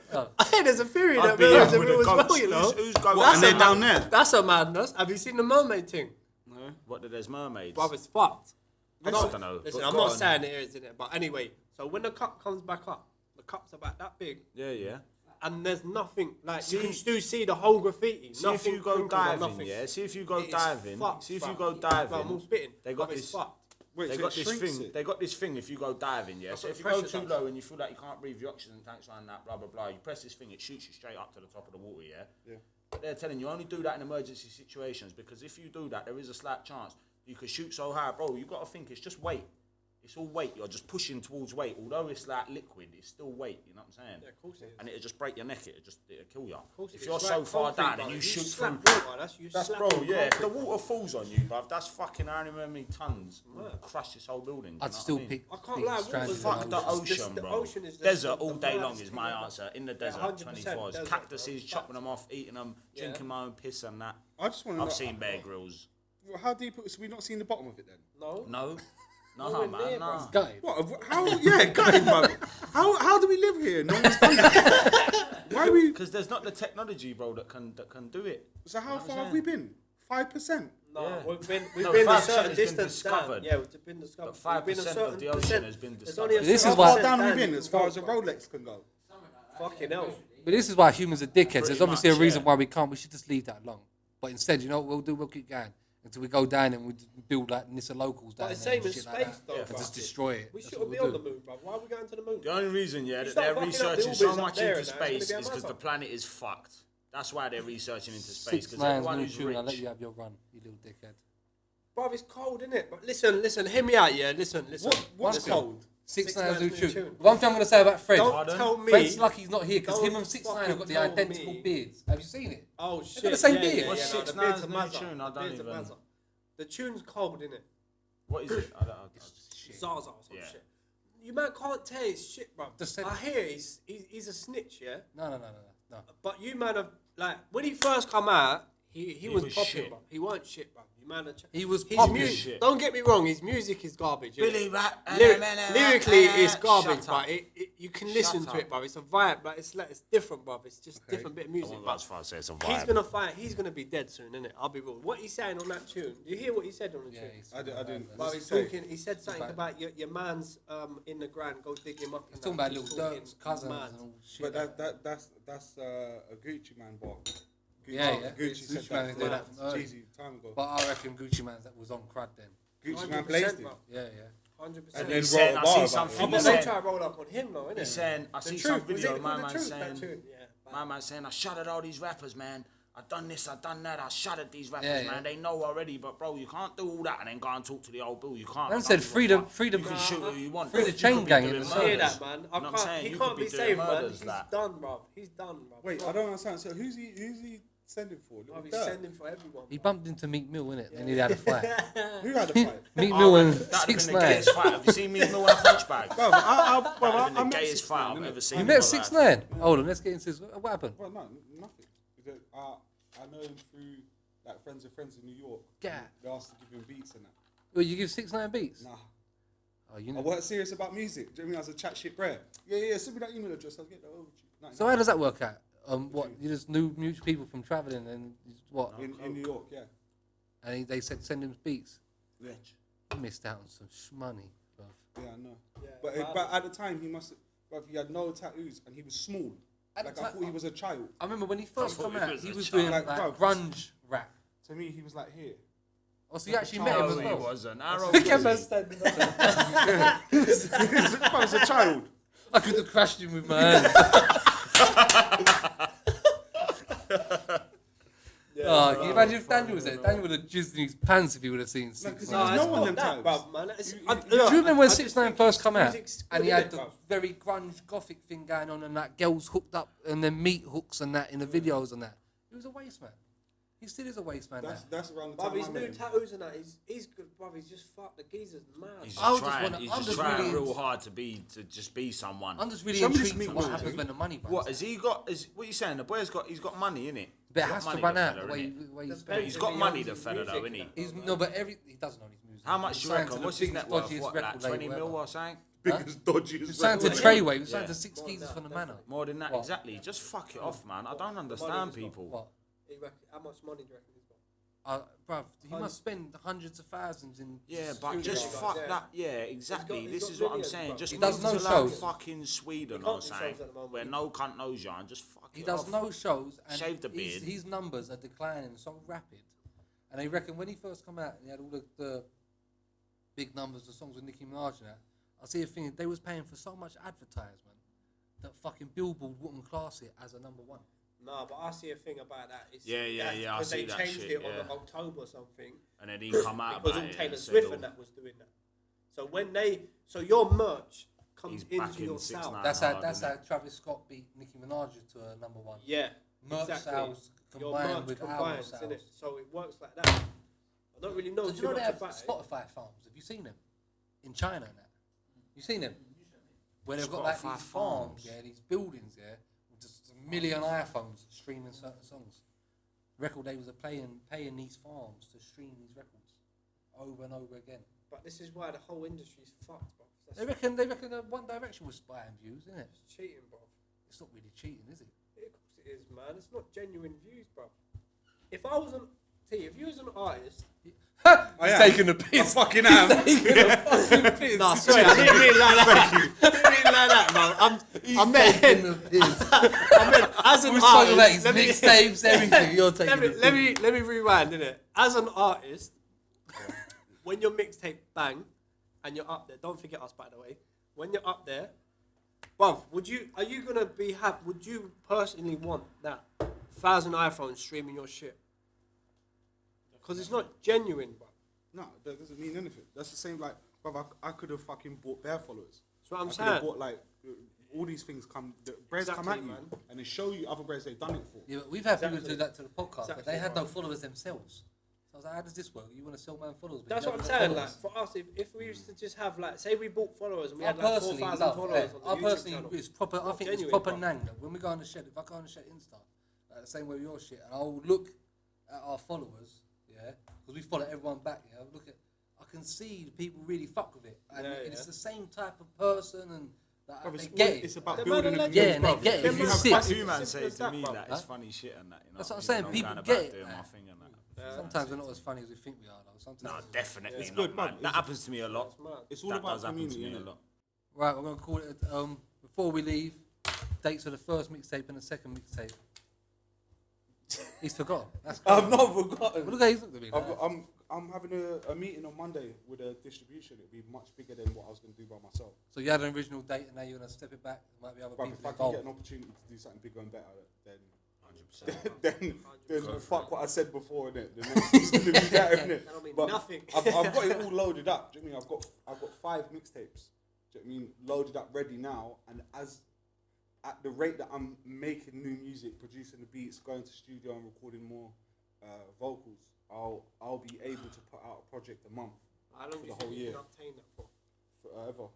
S2: Hey, there's a theory
S4: I'd
S2: that
S4: be
S2: mermaids
S4: there
S2: are
S4: with
S2: real
S4: the
S2: as well,
S4: goats.
S2: you know?
S4: Who's going
S3: What, and
S2: That's
S3: they're
S2: a
S3: down
S2: mad-
S3: there?
S2: That's a madness. Have you seen the mermaid thing?
S4: No. What? That there's mermaids.
S2: Bruv, it's fucked.
S4: I don't know.
S2: Listen,
S4: but
S2: I'm
S4: go
S2: not
S4: on.
S2: saying it is, innit? But anyway, so when the cup comes back up, the cup's about that big,
S4: Yeah, yeah.
S2: and there's nothing like
S4: See-
S2: you can still see the whole graffiti.
S4: See if
S2: nothing
S4: you go
S2: crinkled or
S4: diving,
S2: nothing.
S4: yeah. See if you go
S2: It is
S4: diving.
S2: fucked,
S4: See if you
S2: bruv.
S4: go
S2: Bruv, I'm all
S4: diving.
S2: spitting.
S4: They got
S2: Bruv, it's
S4: this.
S2: fucked.
S3: Wait,
S4: They
S3: so
S4: got
S3: it
S4: this
S3: shrinks
S4: thing.
S3: it?
S4: They got this thing. If you go diving, yeah. So
S2: what
S4: if you
S2: the
S4: go
S2: pressure
S4: too
S2: does.
S4: low and you feel like you can't breathe your oxygen tanks around that, blah blah blah, you press this thing, it shoots you straight up to the top of the water, yeah.
S3: Yeah.
S4: But they're telling you only do that in emergency situations because if you do that, there is a slight chance you could shoot so high, bro. You got to think it's just weight. it's all weight. You're just pushing towards weight. Although it's like liquid, it's still weight. You know what I'm saying?
S2: Yeah, of course it is.
S4: And it'll just break your neck. It'll kill you.
S2: Course
S4: If
S2: it
S4: you're
S2: is.
S4: so
S2: Like
S4: far
S2: concrete,
S4: down
S2: bro.
S4: and you
S2: You
S4: shoot
S2: slap
S4: through,
S2: water, you
S4: that's
S2: slap
S4: bro.
S2: on
S4: Yeah, if the
S2: concrete.
S4: water falls on you, bruv, that's fucking. I don't know how many tons will
S2: Mad.
S4: crush this whole building. do you
S1: I'd
S4: know
S1: still
S4: what I mean?
S1: pick.
S2: I can't
S1: pick
S2: lie,
S1: stranded
S2: water's
S1: in
S4: Fuck the ocean,
S2: the
S4: bro.
S2: ocean is the-
S4: Desert
S2: the
S4: all day long
S2: maddest
S4: is
S2: thing
S4: my
S2: ever.
S4: answer. In the
S2: Yeah,
S4: desert,
S2: 100%
S4: 24 hours.
S2: desert,
S4: Cactuses,
S2: bro.
S4: chopping them off, eating them, drinking my own piss and that.
S3: I just want to know.
S4: I've seen Bear Grylls.
S3: How deep? So we not seen the bottom of it then?
S2: No.
S4: No,
S2: Nowhere
S4: man,
S2: near,
S4: no.
S2: bro.
S1: Guy.
S3: What? How? Yeah, guys, man. How do we live here? No one's done that. Why we?
S4: Because there's not the technology, bro, that can do it.
S3: So how
S4: You know what
S3: far
S4: I'm
S3: have we been? 5%.
S2: No,
S4: Yeah.
S2: we've been
S4: No,
S2: a
S4: 5%
S2: certain
S4: has been
S2: distance down.
S4: discovered.
S2: Yeah, we've been discovered.
S4: But 5%
S2: We've been a
S4: of
S2: certain
S4: the ocean
S2: percent-
S4: has been
S2: there's only a
S4: discovered.
S1: This
S2: certain
S1: is why-
S3: How far
S2: percent
S3: down have we
S2: you
S3: been
S2: can
S3: as far
S2: go,
S3: as a
S2: bro.
S3: Rolex can go?
S2: Fucking hell.
S1: But this is why humans are dickheads. There's
S4: Pretty
S1: obviously
S4: much,
S1: a reason
S4: yeah.
S1: why we can't. We should just leave that alone. But instead, you know what we'll do? We'll keep going until we go down and we build like Nissa locals down
S2: But it's
S1: there
S2: same
S1: and
S2: in
S1: shit
S2: space,
S1: like that,
S2: though,
S1: and
S2: bro.
S1: just destroy it.
S2: We
S1: That's
S2: should
S1: what
S2: be
S1: we'll
S2: on the
S1: do.
S2: moon, bro. Why are we going to the moon?
S4: The only reason, yeah,
S2: You
S4: that
S2: start
S4: they're
S2: fucking up the
S4: researching so
S2: orbits up
S4: much
S2: there
S4: into
S2: and that, it's gonna
S4: space
S2: be a
S4: is because the
S2: massacre.
S4: planet is fucked. That's why they're researching into space.
S1: 6
S4: Because
S1: 9's
S4: everyone
S1: new
S4: who's
S1: tune. I'll let
S4: rich.
S1: you have your run, you little dickhead.
S2: Bro, it's cold, innit? But listen, hear me out, yeah? Listen.
S3: What's
S2: listen.
S3: cold?
S1: 6
S2: 6
S1: 9's new
S2: 9's new
S1: tune.
S2: tune.
S1: One thing I'm gonna say about Fred.
S2: Don't
S4: Pardon?
S2: tell me.
S1: Fred's lucky he's not here because him
S2: Don't
S1: and 6 9 have got the
S2: fucking tell
S1: identical
S2: me.
S1: beards. Have you seen it?
S2: Oh shit!
S1: got the same
S2: yeah,
S1: beard.
S2: Yeah,
S4: What's
S2: yeah,
S4: 6
S2: the beard's
S4: 9's
S2: a
S4: new
S2: mazza.
S4: tune? I
S2: The
S4: don't
S2: beard's a
S4: even-
S2: mazza. The tune's cold, innit?
S4: What is it? I don't.
S2: Zaza or some
S4: Yeah.
S2: shit. You man can't tell it's shit, bro.
S1: Just say-
S2: I hear he's a snitch, yeah.
S1: No.
S2: But you man have like when he first come out, he was
S4: was
S2: popping,
S4: shit.
S2: bro. He weren't shit, bro. You man,
S1: He was
S2: his
S1: popping.
S2: music.
S4: Shit.
S2: Don't get me wrong, his music is garbage. innit?
S4: Billy Rat.
S2: Lyrically, it's garbage,
S4: Shut up.
S2: but you can listen
S4: Shut
S2: to it,
S4: up.
S2: bro. It's a vibe, but it's different, bro. It's just different bit of
S4: I
S2: music.
S4: won't go
S2: But
S4: as far as say it's a
S2: he's
S4: vibe.
S2: gonna fight. He's gonna be dead soon, innit? I'll be real. What he's saying on that tune? Do you hear what he said on the
S1: Yeah,
S2: tune?
S1: he's
S3: I didn't.
S2: Well,
S3: What's
S2: he's
S3: he say?
S2: talking. He said something about your man's in the ground. Go dig him up.
S1: He's
S2: and
S1: talking
S2: that.
S1: about little
S2: talking
S1: Dirk's cousins
S2: mad.
S1: and all shit.
S3: But that's a Gucci man bar.
S1: Yeah.
S3: Gucci said
S1: Gucci man
S3: that.
S1: did that from early.
S3: Jeezy, time ago.
S1: But I reckon Gucci Man's that was on crud then.
S3: Gucci man
S2: 100%,
S3: blazed it.
S2: bro.
S1: Yeah.
S2: 100%.
S3: And
S4: He's
S3: then
S4: saying,
S3: wrote a
S4: I
S3: bar
S4: see
S3: about
S4: something.
S3: it.
S2: I'm
S4: He's
S2: not
S4: saying,
S2: trying to roll up on him, though, innit?
S4: he's saying, I
S2: The
S4: see
S2: truth,
S4: some
S2: was
S4: video
S2: it
S4: of my
S2: called
S4: man
S2: The Truth,
S4: saying,
S2: that tune? Yeah.
S4: my man saying, I shot at all these rappers, man. I done this, I done that, I shot at these rappers,
S1: Yeah, yeah.
S4: man. They know already, but bro, you can't do all that and then go and talk to the old bill. You can't.
S1: Man
S4: I
S1: said
S4: don't give a
S1: freedom-
S4: fuck.
S1: freedom-
S4: You can shoot who you want.
S1: Free the
S4: You
S1: chain
S4: could be
S1: gang
S4: doing
S1: in the
S2: I hear
S4: murders.
S2: that, man.
S4: You know what I'm saying?
S2: He
S4: You
S2: can't
S4: could
S2: be
S4: doing
S2: saved, man.
S4: murders,
S2: He's
S4: like.
S2: done, bro. He's done, bro.
S3: Wait, I don't understand. So who's he sending for?
S2: Bro,
S3: Little
S2: he's
S3: Dirk?
S2: sending for everyone.
S1: He
S2: bro.
S1: bumped into Meek Mill, innit? They nearly had a fight.
S3: Who had a fight?
S1: Meek
S4: Oh,
S1: Mill
S4: man,
S1: and
S4: that'd have
S1: 6
S4: been the
S1: 9
S4: gayest fight. Have you seen me in a punch bag?
S3: Bro,
S4: That'd have been
S3: I
S4: the
S3: met
S4: gayest
S3: 6
S4: fight
S3: 9
S4: I've
S3: innit?
S4: ever seen.
S1: You
S4: in
S1: met
S4: my
S1: 6
S4: life.
S1: 9 Hold on, let's get into this. What happened?
S3: Well, no, nothing. Because, I know him through like friends of friends in New York.
S1: Yeah.
S3: They asked to give him beats and that.
S1: Well, you give 6 9 beats?
S3: Nah.
S1: Oh, you
S3: I
S1: know.
S3: weren't serious about music. Do you know what I mean? I was a chat shit brer. Yeah, send me that email address. I'll get that over to you. Nah,
S1: So how does that work out? What you just knew mutual people from traveling and what?
S3: in New York, yeah.
S1: And they said send him beats.
S3: Yeah,
S1: You missed out on some money, bro.
S3: yeah, I know.
S2: Yeah,
S3: But at the time, he had no tattoos and he was small.
S1: At the
S3: Like I
S1: time-
S3: thought he was a child.
S1: I remember when he first
S4: thought
S1: come
S4: he
S1: out,
S4: was
S1: he
S4: a
S1: was
S4: child.
S1: doing
S3: Like,
S1: like
S3: bro,
S1: grunge rap.
S3: To me, he was like here.
S1: Oh, so you actually met him
S4: No,
S1: as
S4: he
S1: well?
S4: wasn't. Arrow
S1: He kept on
S4: was.
S1: standing up.
S3: He was a child.
S1: I could have crashed him with my hand. Oh, can you imagine if Daniel was there? Daniel would have jizzed in his pants if he would have seen 6
S3: 'cause
S1: 9
S3: there's
S2: it's
S3: no one
S2: not
S3: them
S2: that,
S3: times.
S2: bruv, man. It's-
S3: You-
S2: I-
S3: you-
S1: Do you remember when
S2: I
S1: 6
S2: just
S1: 9
S2: think
S1: first
S2: his
S1: come out
S2: music's
S1: and he
S2: good,
S1: had the
S2: bruv.
S1: very grunge gothic thing going on and that girls hooked up and then meat hooks and that in the videos and that? He was a waste man. He still is a waste man now.
S3: That's around the
S2: Bruv,
S3: time
S2: his
S3: I
S2: new
S3: met him.
S2: tattoos and that, he's good, bruv. He's just fucked. The geezer's mad.
S4: He's
S1: I was
S4: just
S1: just
S4: trying.
S1: wanna-
S4: He's
S1: I'm
S4: just
S1: just
S4: trying
S1: really-
S4: real hard to just be someone.
S1: I'm just really
S3: Somebody's
S1: intrigued
S3: meat
S1: to what
S3: was
S1: happens
S3: too.
S1: when the money runs
S4: What
S1: out.
S4: has he got? What you saying? The boy's got money in it.
S1: But it has to run out the way he's
S2: Depends
S1: spending.
S4: He's
S2: if
S4: got
S2: he
S4: money,
S2: owns
S4: the
S2: his
S4: fella, though,
S2: music
S4: innit?
S2: and that,
S1: He's
S2: bruv.
S1: no, but he doesn't own his music.
S4: How much
S1: He's
S4: do you
S1: signed
S4: reckon?
S1: to the
S4: What's his
S1: biggest,
S4: net worth?
S1: dodgiest
S4: What,
S1: record
S4: like 20
S1: label
S4: mil
S1: ever.
S4: or something?
S3: Biggest dodgy.
S1: He signed to
S3: record.
S1: Treyway. He signed
S4: Yeah.
S1: to 6 geezers from the manor.
S4: More than that,
S1: What?
S4: exactly. Just fuck it off, man. I don't
S2: Money
S4: understand
S2: he's got.
S4: people.
S1: What?
S2: How much money do you reckon he's got?
S1: Bruv, he must spend hundreds of thousands in.
S4: Yeah, but
S2: Studio
S4: just
S2: guys,
S4: fuck
S2: yeah.
S4: that. Yeah, exactly.
S2: he's
S4: This
S2: got
S4: is what I'm
S2: millions,
S4: saying.
S2: bro.
S4: Just
S1: He
S4: move
S1: does no
S4: to like
S1: shows.
S4: fucking Sweden
S2: He
S4: or
S2: can't do
S4: something,
S2: shows at the moment.
S4: where no cunt knows you, and just fuck
S1: He
S4: it
S1: does
S4: off.
S1: no shows, and
S4: Shave the beard.
S1: his numbers are declining so rapid. And they reckon when he first come out and he had all the big numbers, the songs with Nicki Minaj and that, I see a thing, they was paying for so much advertisement that fucking Billboard wouldn't class it as a number one.
S2: No, but I see a thing about that. It's
S4: Yeah, I
S2: because
S4: see
S2: they
S4: that
S2: changed
S4: shit,
S2: it
S4: yeah.
S2: on October or something.
S4: And then he come out
S2: Because
S4: about
S2: all
S4: it
S2: Taylor
S4: and said,
S2: Swift
S4: "Oh,
S2: and that was doing that. So so your merch comes
S4: He's back
S2: into
S4: in
S2: your
S4: 6ix9ine.
S2: sound.
S1: That's
S4: hard,
S1: how
S4: isn't it?
S1: Travis Scott beat Nicki Minaj to a number one.
S2: Yeah,
S1: Merch
S2: exactly.
S1: sales
S2: Your
S1: combined
S2: merch
S1: with album
S2: combines,
S1: sales.
S2: innit? So it works like that. I don't really know
S1: So do
S2: too
S1: you know they
S2: much
S1: have
S2: about it.
S1: Spotify farms? Have you seen them in China and that? You seen them? Where they've got like
S4: Spotify
S1: these farms,
S4: farms.
S1: yeah, these buildings, yeah, with just a million iPhones streaming certain songs. Record labels are paying these farms to stream these records over and over again.
S2: But this is why the whole industry's fucked, bro.
S1: They reckon that One Direction was buying views, isn't it?
S2: It's cheating, bro.
S1: It's not really cheating, is it?
S2: Of course it is, man. It's not genuine views, bro. If I was if you was an artist,
S1: He's taking the piss.
S3: I fucking am.
S2: nah, sorry, I didn't mean like that. I didn't mean like that, man. I meant as an
S1: We're talking about his
S2: artist.
S1: mixtapes, everything. You're taking the piss.
S2: Let me rewind, innit? As an artist, when your mixtape bang and you're up there, don't forget us, by the way. When you're up there, bruv, are you gonna be happy? Would you personally want that 1,000 iPhones streaming your shit? Because it's not genuine, bro.
S3: No, that doesn't mean anything. That's the same like, bruv, I could have fucking bought bare followers.
S2: That's what I'm
S3: I could
S2: saying.
S3: have bought like all these things come. The brands come
S2: Exactly,
S3: at you
S2: man.
S3: and they show you other brands they've done it for.
S1: Yeah, but we've had people
S2: Exactly.
S1: do that to the podcast, but
S2: Exactly,
S1: they had no
S2: right.
S1: followers themselves. So I was like, how does this work? You want to sell man followers? But
S2: That's
S1: you
S2: what I'm
S1: haven't
S2: saying.
S1: got
S2: Like
S1: followers.
S2: for us, if we used to just have like, say we bought followers and we
S1: I
S2: had like
S1: personally
S2: 4,000
S1: love,
S2: followers
S1: yeah,
S2: on
S1: I
S2: the YouTube
S1: personally,
S2: channel.
S1: it's proper. I
S2: Not
S1: think it's
S2: genuine,
S1: proper
S2: bro.
S1: nang. That when we go on the shed, if I go on the shed Insta, like the same way with your shit, and I'll look at our followers, yeah, because we follow everyone back. Yeah, I can see the people really fuck with it, and
S2: Yeah,
S1: it's
S2: yeah.
S1: the same type of person, and like,
S3: Bruv,
S1: they
S3: it's
S1: get
S3: all-
S1: it.
S3: it's about
S2: The
S3: building
S2: man
S3: a
S2: are
S1: Yeah,
S3: community,
S1: and they
S3: bruv.
S1: get it.
S2: Them
S1: If you
S2: man
S1: sit-
S2: fucks
S4: Two man
S2: Simple
S4: say
S2: as
S4: to
S2: that,
S4: me
S2: bro.
S4: that
S1: Huh?
S4: it's funny shit and that. You know
S1: That's what I'm
S4: what
S1: saying,
S4: I mean?
S1: people
S4: I'm
S1: get
S4: going
S1: it,
S4: about doing my
S1: man.
S4: thing and that.
S1: Sometimes we're not as funny as we think we are, though. Sometimes.
S4: No,
S1: it's-
S4: definitely
S3: It's
S4: not,
S3: good,
S4: man.
S3: bruv.
S4: That happens to me a lot.
S2: That's mad.
S3: It's all
S4: That
S3: about
S4: does happen to
S3: community,
S4: me a
S3: innit?
S4: lot.
S1: Right, we're gonna call it. Before we leave, dates for the first mixtape and the second mixtape. He's forgotten. That's
S3: I've
S1: crazy.
S3: not forgotten.
S1: Well, look how he's looked at me. like.
S3: I'm having a meeting on Monday with a distribution. It'll be much bigger than what I was going to do by myself.
S1: So you had an original date, and now you're gonna step it back. There might be other
S3: But
S1: people
S3: if I can
S1: involved.
S3: get an opportunity to do something bigger and better, then
S4: 100%.
S3: then fuck what I said before, innit? The next thing's going to be better, innit?
S2: That don't mean
S3: But
S2: nothing.
S3: I've got it all loaded up. Do you know what I mean? I've got 5 mixtapes. Do you know what I mean? Loaded up, ready now. And at the rate that I'm making new music, producing the beats, going to studio and recording more vocals, I'll be able to put out a project a month
S2: How long
S3: for
S2: do you
S3: the
S2: think
S3: whole
S2: you
S3: year.
S2: can obtain that for?
S3: forever.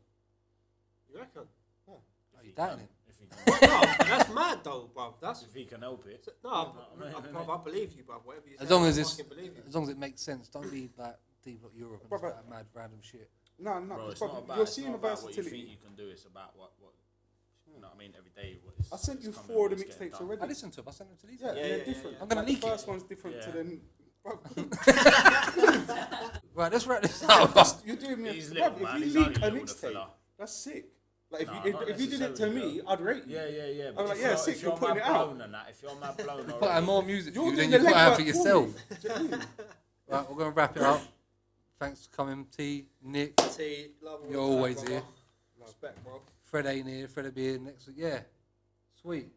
S2: You reckon?
S1: Are you doubting him?
S4: If he can,
S2: No, that's mad though, bruv. That's
S4: if he can help it.
S2: no, I believe you, bruv. Whatever you say,
S1: As long
S2: I
S1: as it's,
S2: fucking believe you.
S1: as long as it makes sense. Don't be like deep like Europe and just
S3: Brother.
S1: like mad random shit.
S3: No,
S4: Bro, it's
S3: brother,
S4: not about,
S3: you're
S4: it's
S3: seeing
S4: not
S3: the
S4: about what you think
S3: versatility.
S4: you can do. It's about what you know what I mean, every day. What is,
S3: I sent you
S4: is coming,
S3: 4 of the
S4: what's getting
S3: mixtapes
S4: done.
S3: already.
S1: I listened to him. I sent him to these.
S3: Yeah,
S1: guys.
S3: and they're
S2: yeah,
S3: different.
S2: yeah.
S1: I'm gonna
S3: Like,
S1: leak
S3: the first
S1: it.
S3: one's different to
S4: Yeah.
S3: the. Bro,
S1: Right, let's wrap this up.
S3: you're doing me.
S4: He's
S3: Bruv,
S4: little,
S3: if
S4: man.
S3: you
S4: He's
S3: leak
S4: only
S3: a
S4: little, the
S3: mixtape,
S4: fella.
S3: that's sick. Like
S4: Nah,
S3: if
S4: not
S3: you did it to
S4: necessarily,
S3: me,
S4: though.
S3: I'd rate you.
S4: Yeah.
S3: I'm
S4: But
S3: like,
S4: if
S3: yeah,
S4: you're,
S3: sick,
S4: if
S3: you're
S4: you're
S3: putting
S4: mad
S3: it out.
S4: blown and that, if you're mad blown
S1: Put out
S4: already,
S1: more music for
S3: You're
S1: you
S3: doing
S1: than you
S3: the
S1: put out
S3: legwork
S1: for
S3: for
S1: yourself.
S3: me. Do you know what I mean?
S1: Right, we're gonna wrap it up. Thanks for coming, T, Nick.
S2: T, love all
S1: You're
S2: the time,
S1: always
S2: brother.
S1: here.
S2: Respect, bro.
S1: Fred ain't here. Fred'll be here next week. Yeah, sweet.